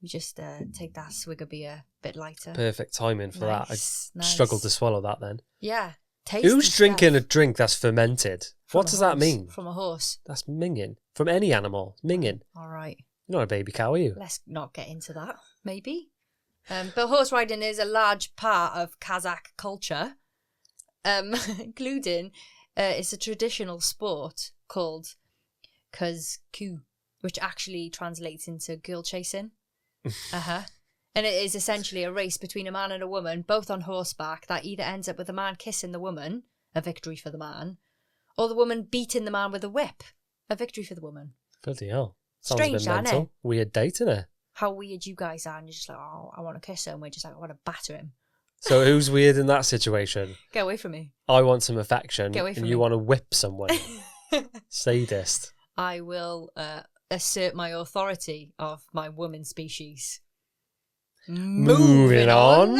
You just take that swig of beer a bit lighter. Perfect timing for that. I Nice. struggled to swallow that then. Yeah. Tasty Who's drinking a stuff. drink that's fermented? From What a does that horse. mean? From a horse. That's minging. From any animal. Minging. All right. You're not a baby cow, are you? Let's not get into that, maybe. But horse riding is a large part of Kazakh culture, including it's a traditional sport called Kuzku, which actually translates into girl chasing. And it is essentially a race between a man and a woman, both on horseback, that either ends up with the man kissing the woman, a victory for the man, or the woman beating the man with a whip, a victory for the woman. Bloody hell. Sounds Strange, a bit isn't mental. it? Weird date, isn't it? How weird you guys are, and you're just like, oh, I want to kiss him. We're just like, I want to batter him. So who's weird in that situation? Get away from me. I want some affection Get away from and you me. want to whip someone. Sadist. I will assert my authority of my woman species. Moving on.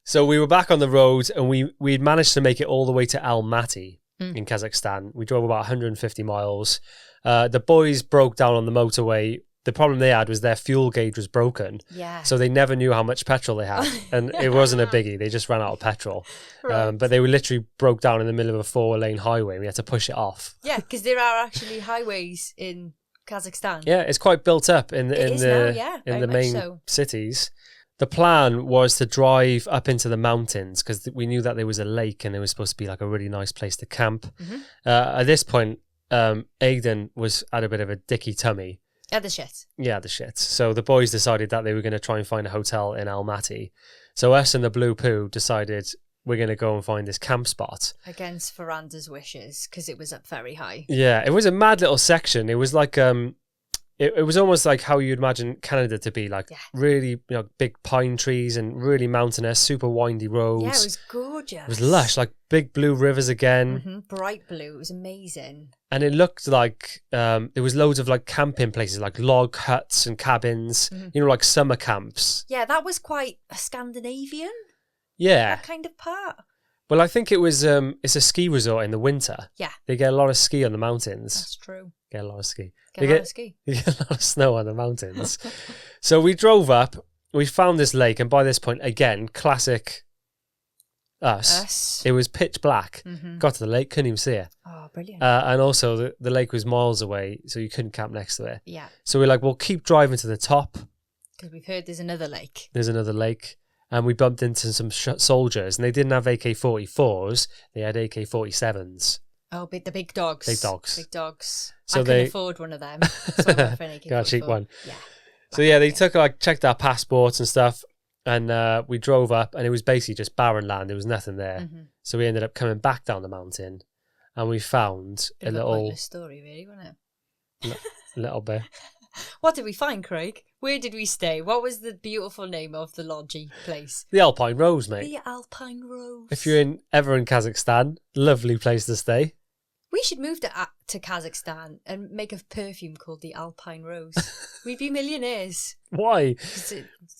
So we were back on the road and we'd managed to make it all the way to Almaty in Kazakhstan. We drove about 150 miles. The boys broke down on the motorway. The problem they had was their fuel gauge was broken. Yeah. So they never knew how much petrol they had. And it wasn't a biggie. They just ran out of petrol. Right. But they were literally broke down in the middle of a 4-lane highway. We had to push it off. Yeah, because there are actually highways in Kazakhstan. Yeah, it's quite built up in It is now, yeah, very the much main so. cities. The plan was to drive up into the mountains because we knew that there was a lake and it was supposed to be like a really nice place to camp. Mm-hmm. At this point, Aidan had a bit of a dicky tummy. Yeah, the shit. Yeah, the shit. So the boys decided that they were going to try and find a hotel in Almaty. So us and the Blue Poo decided we're going to go and find this camp spot. Against Fferanda's wishes, because it was up very high. Yeah, it was a mad little section. It was like it was almost like how you'd imagine Canada to be, like really big pine trees and really mountainous, super windy roads. Yeah, it was gorgeous. It was lush, like big blue rivers again. Mm-hmm. Bright blue. It was amazing. And it looked like there was loads of like camping places, like log huts and cabins, like summer camps. Yeah, that was quite a Scandinavian. Yeah. That kind of part. Well, I think it was, it's a ski resort in the winter. Yeah. They get a lot of ski on the mountains. That's true. Get a lot of ski. Get a lot of ski. You get a lot of snow on the mountains. So we drove up, we found this lake, and by this point, again, classic us. It was pitch black. Mm-hmm. Got to the lake, couldn't even see it. Oh, brilliant. And also, the lake was miles away, so you couldn't camp next to it. Yeah. So we're like, we'll keep driving to the top. Because we've heard there's another lake. There's another lake. And we bumped into some soldiers, and they didn't have AK-44s, they had AK-47s. Oh, the big dogs. Big dogs. Big dogs. So I can afford one of them. So I went for an AK-44. Got a cheap one. Yeah. So yeah, they checked our passports and stuff, and we drove up, and it was basically just barren land. There was nothing there. Mm-hmm. So we ended up coming back down the mountain, and we found a little pointless story, really, wasn't it? A little bit. What did we find, Craig? Where did we stay? What was the beautiful name of the lodgy place? The Alpine Rose, mate. The Alpine Rose. If you're ever in Kazakhstan, lovely place to stay. We should move to Kazakhstan and make a perfume called the Alpine Rose. We'd be millionaires. Why?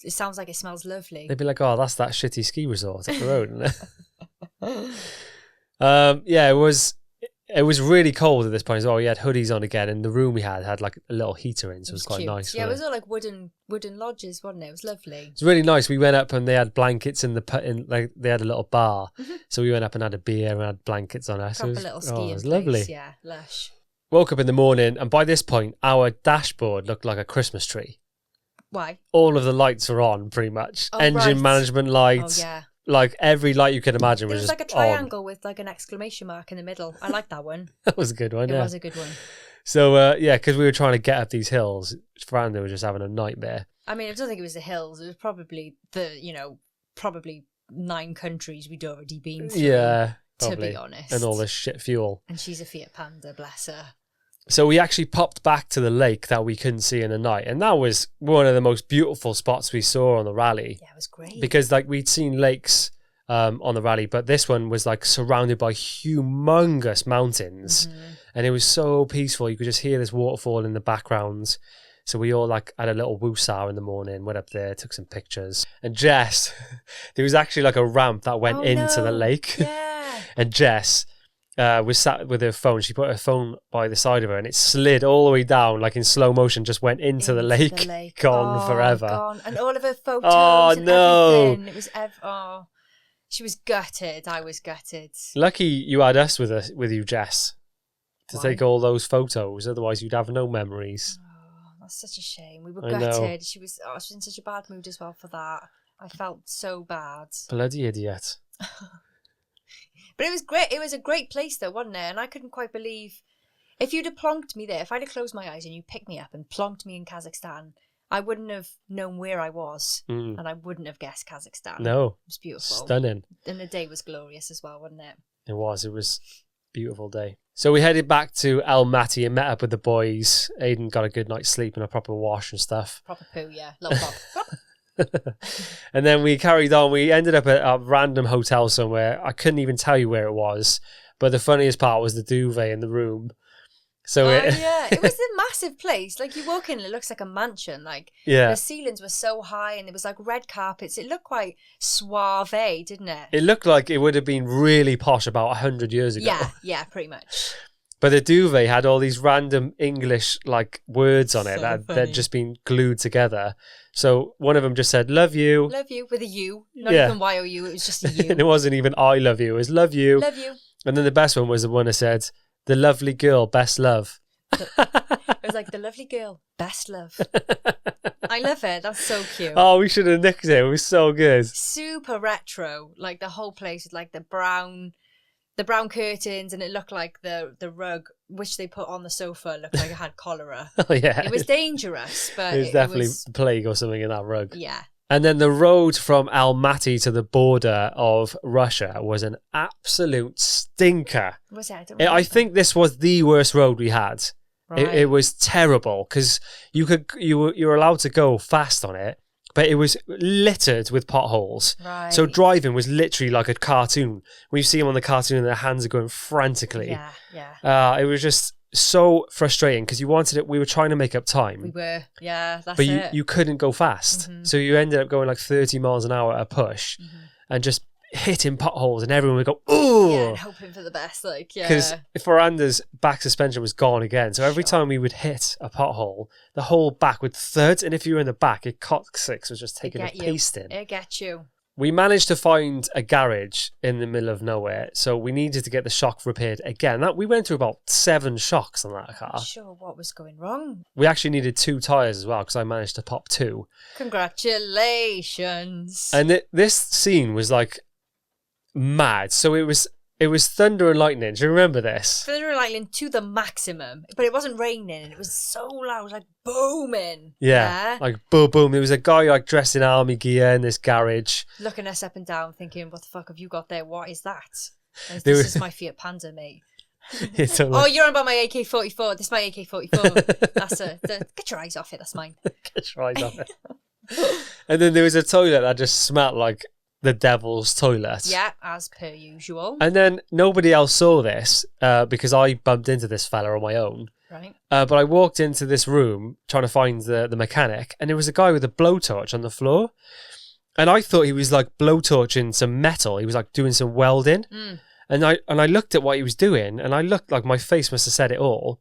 It sounds like it smells lovely. They'd be like, oh, that's that shitty ski resort up the road, isn't it? Yeah, it was it was really cold at this point as well. We had hoodies on again, and the room we had like a little heater in, so it was quite cute. nice. Yeah, it was all like wooden lodges, wasn't it? It was lovely. It's really nice. We went up and they had blankets like they had a little bar, so we went up and had a beer and had blankets on us. Proper little skiing it was place. lovely. Yeah, lush. Woke up in the morning, and by this point, our dashboard looked like a Christmas tree. Why? All of the lights were on, pretty much. Oh, Engine right. management lights. Oh, yeah. Like every light you could imagine was It was just like a triangle with like an exclamation mark in the middle. I like that one. That was a good one. It Yeah. was a good one. So because we were trying to get up these hills, Fferanda was just having a nightmare. I mean, I don't think it was the hills. It was probably probably 9 countries we'd already been through. Yeah, to probably. be honest. And all this shit fuel. And she's a Fiat Panda, bless her. So we actually popped back to the lake that we couldn't see in the night, and that was one of the most beautiful spots we saw on the rally. Yeah, it was great. Because like we'd seen lakes on the rally, but this one was like surrounded by humongous mountains, and it was so peaceful. You could just hear this waterfall in the background. So we all like had a little woosah in the morning, went up there, took some pictures. And Jess, there was actually like a ramp that went into the lake. Yeah. And Jess was sat with her phone. She put her phone by the side of her, and it slid all the way down, like in slow motion, just went into the lake. Gone forever. Gone. And all of her photos and everything. It was she was gutted. I was gutted. Lucky you had us with you, Jess, to Why? take all those photos. Otherwise, you'd have no memories. Oh, that's such a shame. We were I know. gutted. She was in such a bad mood as well for that. I felt so bad. Bloody idiot. But it was great. It was a great place though, wasn't it? And I couldn't quite believe if you'd have plonked me there, if I'd have closed my eyes and you picked me up and plonked me in Kazakhstan, I wouldn't have known where I was, and I wouldn't have guessed Kazakhstan. No. It was beautiful. Stunning. And the day was glorious as well, wasn't it? It was a beautiful day. So we headed back to Almaty and met up with the boys. Aidan got a good night's sleep and a proper wash and stuff. Proper poo, yeah. Little pop. And then we carried on. We ended up at a random hotel somewhere. I couldn't even tell you where it was. But the funniest part was the duvet in the room. So yeah, it was a massive place. Like you walk in, and it looks like a mansion. Like the ceilings were so high, and there was like red carpets. It looked quite suave, didn't it? It looked like it would have been really posh about 100 years ago. Yeah, pretty much. But the duvet had all these random English like words on it that had just been glued together. So one of them just said, "Love you." Love you with a U. Not even Y-O-U. It was just a U. And it wasn't even "I love you." It was "Love you." Love you. And then the best one was the one that said, "The lovely girl, best love." It was like, the lovely girl, best love. I love it. That's so cute. Oh, we should have nicked it. It was so good. Super retro. Like the whole place with like the brown curtains, and it looked like the rug which they put on the sofa looked like it had cholera. Oh yeah. It was dangerous, but it was definitely plague or something in that rug. Yeah. And then the road from Almaty to the border of Russia was an absolute stinker. Was it? I think this was the worst road we had. Right. It was terrible because you were allowed to go fast on it, but it was littered with potholes. Right. So driving was literally like a cartoon. When you see them on the cartoon and their hands are going frantically. Yeah. It was just so frustrating because you wanted it. We were trying to make up time. We were. Yeah, that's but it. you couldn't go fast. So you ended up going like 30 miles an hour at a push and just hitting potholes, and everyone would go, "Ooh!" Yeah, and hoping for the best, like, yeah. Because Fferanda's back suspension was gone again, so every time we would hit a pothole, the whole back would thud, and if you were in the back, your coccyx was just taking a pasting. It gets you. We managed to find a garage in the middle of nowhere, so we needed to get the shock repaired again. We went through about 7 shocks on that car. I'm sure what was going wrong. We actually needed 2 tyres as well, because I managed to pop 2. Congratulations. And this scene was like mad. So it was thunder and lightning. Do you remember this? Thunder and lightning to the maximum, but it wasn't raining, and it was so loud. It was like booming. Yeah, like boom, boom. There was a guy like dressed in army gear in this garage, looking us up and down, thinking, "What the fuck have you got there? What is that?" This is my Fiat Panda, mate. Oh, you're on about my AK-44. This is my AK-44. That's get your eyes off it. That's mine. Get your eyes off it. And then there was a toilet that just smelled like the devil's toilet. Yeah, as per usual. And then nobody else saw this because I bumped into this fella on my own. Right. But I walked into this room trying to find the mechanic, and there was a guy with a blowtorch on the floor. And I thought he was like blowtorching some metal. He was like doing some welding. And I looked at what he was doing, and I looked like my face must have said it all.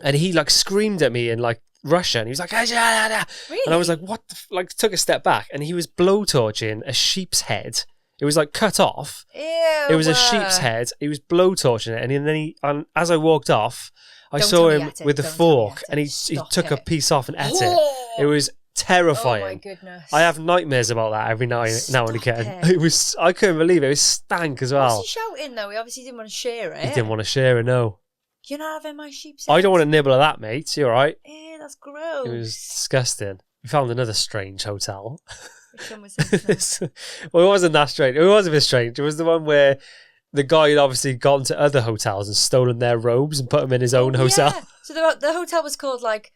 And he like screamed at me in like Russian. He was like, really? And I was like, what? Like, took a step back, and he was blowtorching a sheep's head. It was like cut off. Ew. It was a sheep's head. He was blowtorching it, and then as I walked off, I saw him with the fork, and he took a piece off and ate it. It was terrifying. Oh my goodness! I have nightmares about that every now and again. It was. I couldn't believe it. It was stank as well. What's he shouting though? He obviously didn't want to share it. He didn't want to share it. No. You're not having my sheep's head. I don't want to nibble at that, mate. You all right? Yeah, that's gross. It was disgusting. We found another strange hotel. Which one was this? Well, it wasn't that strange. It was a bit strange. It was the one where the guy had obviously gone to other hotels and stolen their robes and put them in his own hotel. Yeah. So the hotel was called like,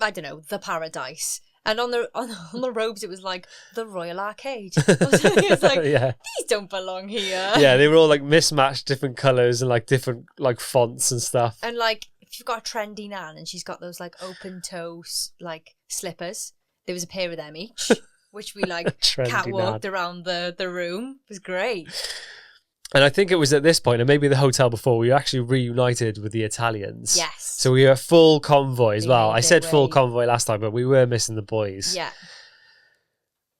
I don't know, the Paradise. And on the robes, it was like the Royal Arcade. It was like, these don't belong here. Yeah, they were all like mismatched, different colours and like different like fonts and stuff. And like, if you've got a trendy nan and she's got those like open toes like slippers, there was a pair of them each, which we like catwalked around the room. It was great. And I think it was at this point, and maybe the hotel before, we were actually reunited with the Italians. Yes. So we were full convoy as well. I said full convoy last time, but we were missing the boys. Yeah.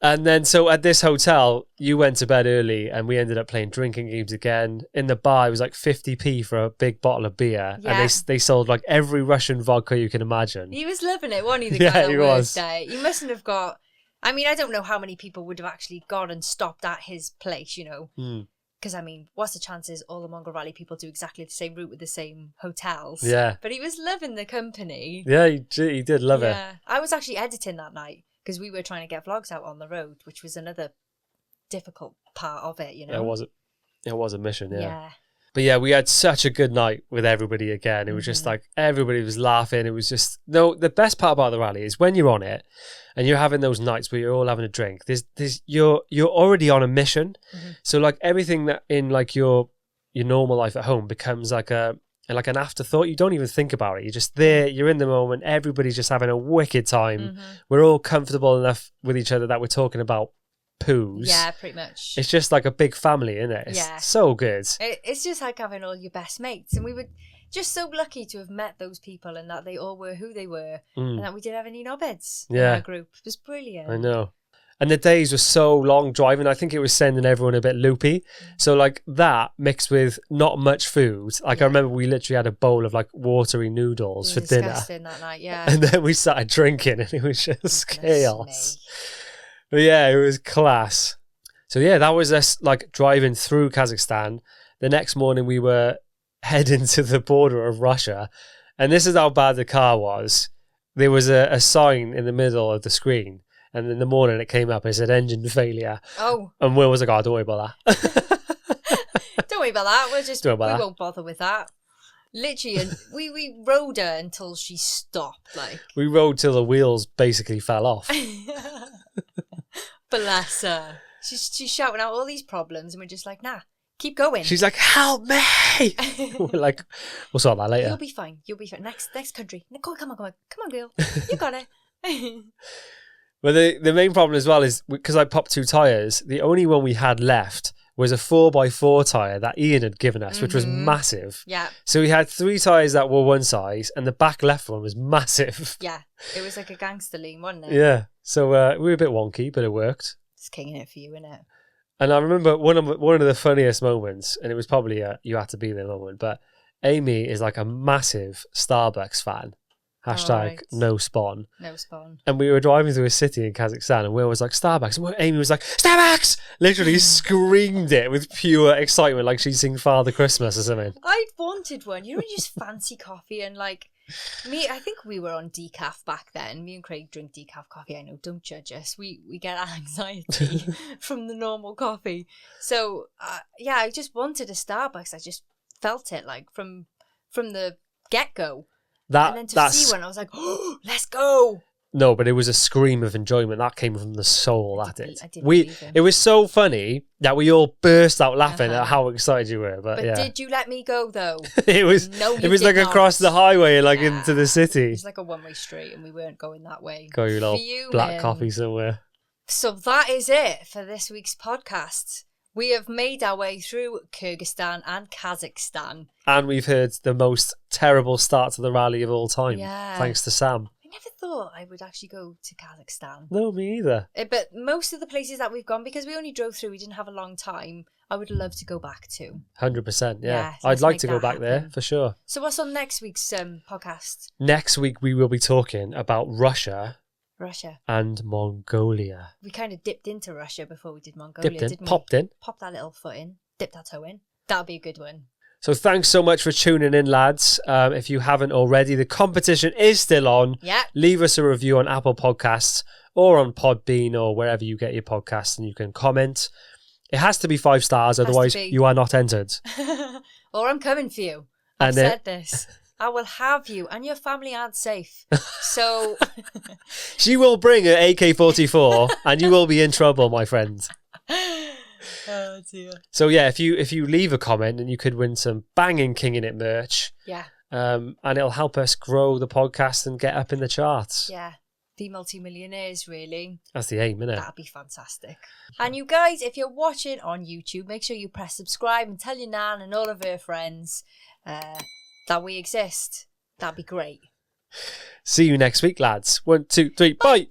And then, so at this hotel, you went to bed early, and we ended up playing drinking games again. In the bar, it was like 50p for a big bottle of beer. Yeah. And they sold like every Russian vodka you can imagine. He was loving it, wasn't he? The guy he was. He mustn't have got... I mean, I don't know how many people would have actually gone and stopped at his place, you know. Because, I mean, what's the chances all the Mongol Rally people do exactly the same route with the same hotels? Yeah. But he was loving the company. Yeah, he did love it. I was actually editing that night because we were trying to get vlogs out on the road, which was another difficult part of it, you know? It was a mission, Yeah. But yeah, we had such a good night with everybody again. It was just like, everybody was laughing. It was just, the best part about the rally is when you're on it and you're having those nights where you're all having a drink, you're already on a mission. So like everything that in like your normal life at home becomes like an afterthought. You don't even think about it. You're just there, you're in the moment. Everybody's just having a wicked time. We're all comfortable enough with each other that we're talking about poos. Yeah, pretty much. It's just like a big family, isn't it? It's so good. It's just like having all your best mates, and we were just so lucky to have met those people and that they all were who they were, and that we didn't have any knobheads in our group. It was brilliant. I know. And the days were so long driving. I think it was sending everyone a bit loopy. So like that mixed with not much food. Like I remember we literally had a bowl of like watery noodles for dinner. Disgusting that night, yeah. And then we started drinking, and it was just chaos. But yeah, it was class. So yeah, that was us like driving through Kazakhstan. The next morning we were heading to the border of Russia. And this is how bad the car was. There was a sign in the middle of the screen. And in the morning it came up and it said engine failure. Oh. And Will was like, oh, don't worry about that. Don't worry about that. We won't bother with that. Literally, we rode her until she stopped. Like we rode till the wheels basically fell off. Bless her. She's shouting out all these problems, and we're just like, nah, keep going. She's like, help me. We're like, we'll sort that later. You'll be fine. Next country. Come on, girl. You got it. But the main problem as well is because I popped 2 tyres, the only one we had left was a 4x4 tyre that Ian had given us, which was massive. Yeah. So we had 3 tyres that were one size, and the back left one was massive. Yeah. It was like a gangster lean, wasn't it? Yeah. So we were a bit wonky, but it worked. It's kinging it for you, innit? And I remember one of the funniest moments, and it was probably you had to be there moment, but Amy is like a massive Starbucks fan. Hashtag no spawn. No spawn. And we were driving through a city in Kazakhstan, and Will was like, Starbucks. And Amy was like, Starbucks! Literally screamed it with pure excitement, like she'd sing Father Christmas or something. I'd wanted one. You know, just fancy coffee and like... I think we were on decaf back then. Me and Craig drink decaf coffee. I know, don't judge us. We get anxiety from the normal coffee. So, I just wanted a Starbucks. I just felt it, like, from the get-go. And then to see one, I was like, oh, let's go. No, but it was a scream of enjoyment. That came from the soul, that did. It was so funny that we all burst out laughing at how excited you were. But yeah. Did you let me go, though? It was like across the highway, like into the city. It's like a one-way street, and we weren't going that way. Got your little black coffee somewhere. So that is it for this week's podcast. We have made our way through Kyrgyzstan and Kazakhstan. And we've heard the most terrible start to the rally of all time, Yeah. thanks to Sam. I never thought I would actually go to Kazakhstan. No, me either. But most of the places that we've gone, because we only drove through, we didn't have a long time, I would love to go back to. 100%, yeah. Yeah, so I'd let's like make to go that back there, happen. for sure. So what's on next week's podcast? Next week, we will be talking about Russia Russia. and Mongolia. We kind of dipped into Russia before we did Mongolia, Dipped in, didn't we? popped in. Popped that little foot in, dipped our toe in. That'll be a good one. So thanks so much for tuning in, lads. If you haven't already, the competition is still on. Yeah. Leave us a review on Apple Podcasts or on Podbean or wherever you get your podcasts, and you can comment. It has to be 5 stars, Has to otherwise be. you are not entered. Or I'm coming for you. I've And said this. I will have you, and your family aren't safe. So She will bring an AK-44 and you will be in trouble, my friend. oh dear. So yeah, if you leave a comment, and you could win some banging King in It merch, Yeah. and it'll help us grow the podcast and get up in the charts. Yeah. Be multi-millionaires, really. That's the aim, isn't it? That'd be fantastic. And you guys, if you're watching on YouTube, make sure you press subscribe and tell your nan and all of her friends that we exist. That'd be great. See you next week, lads. 1, 2, 3, bye.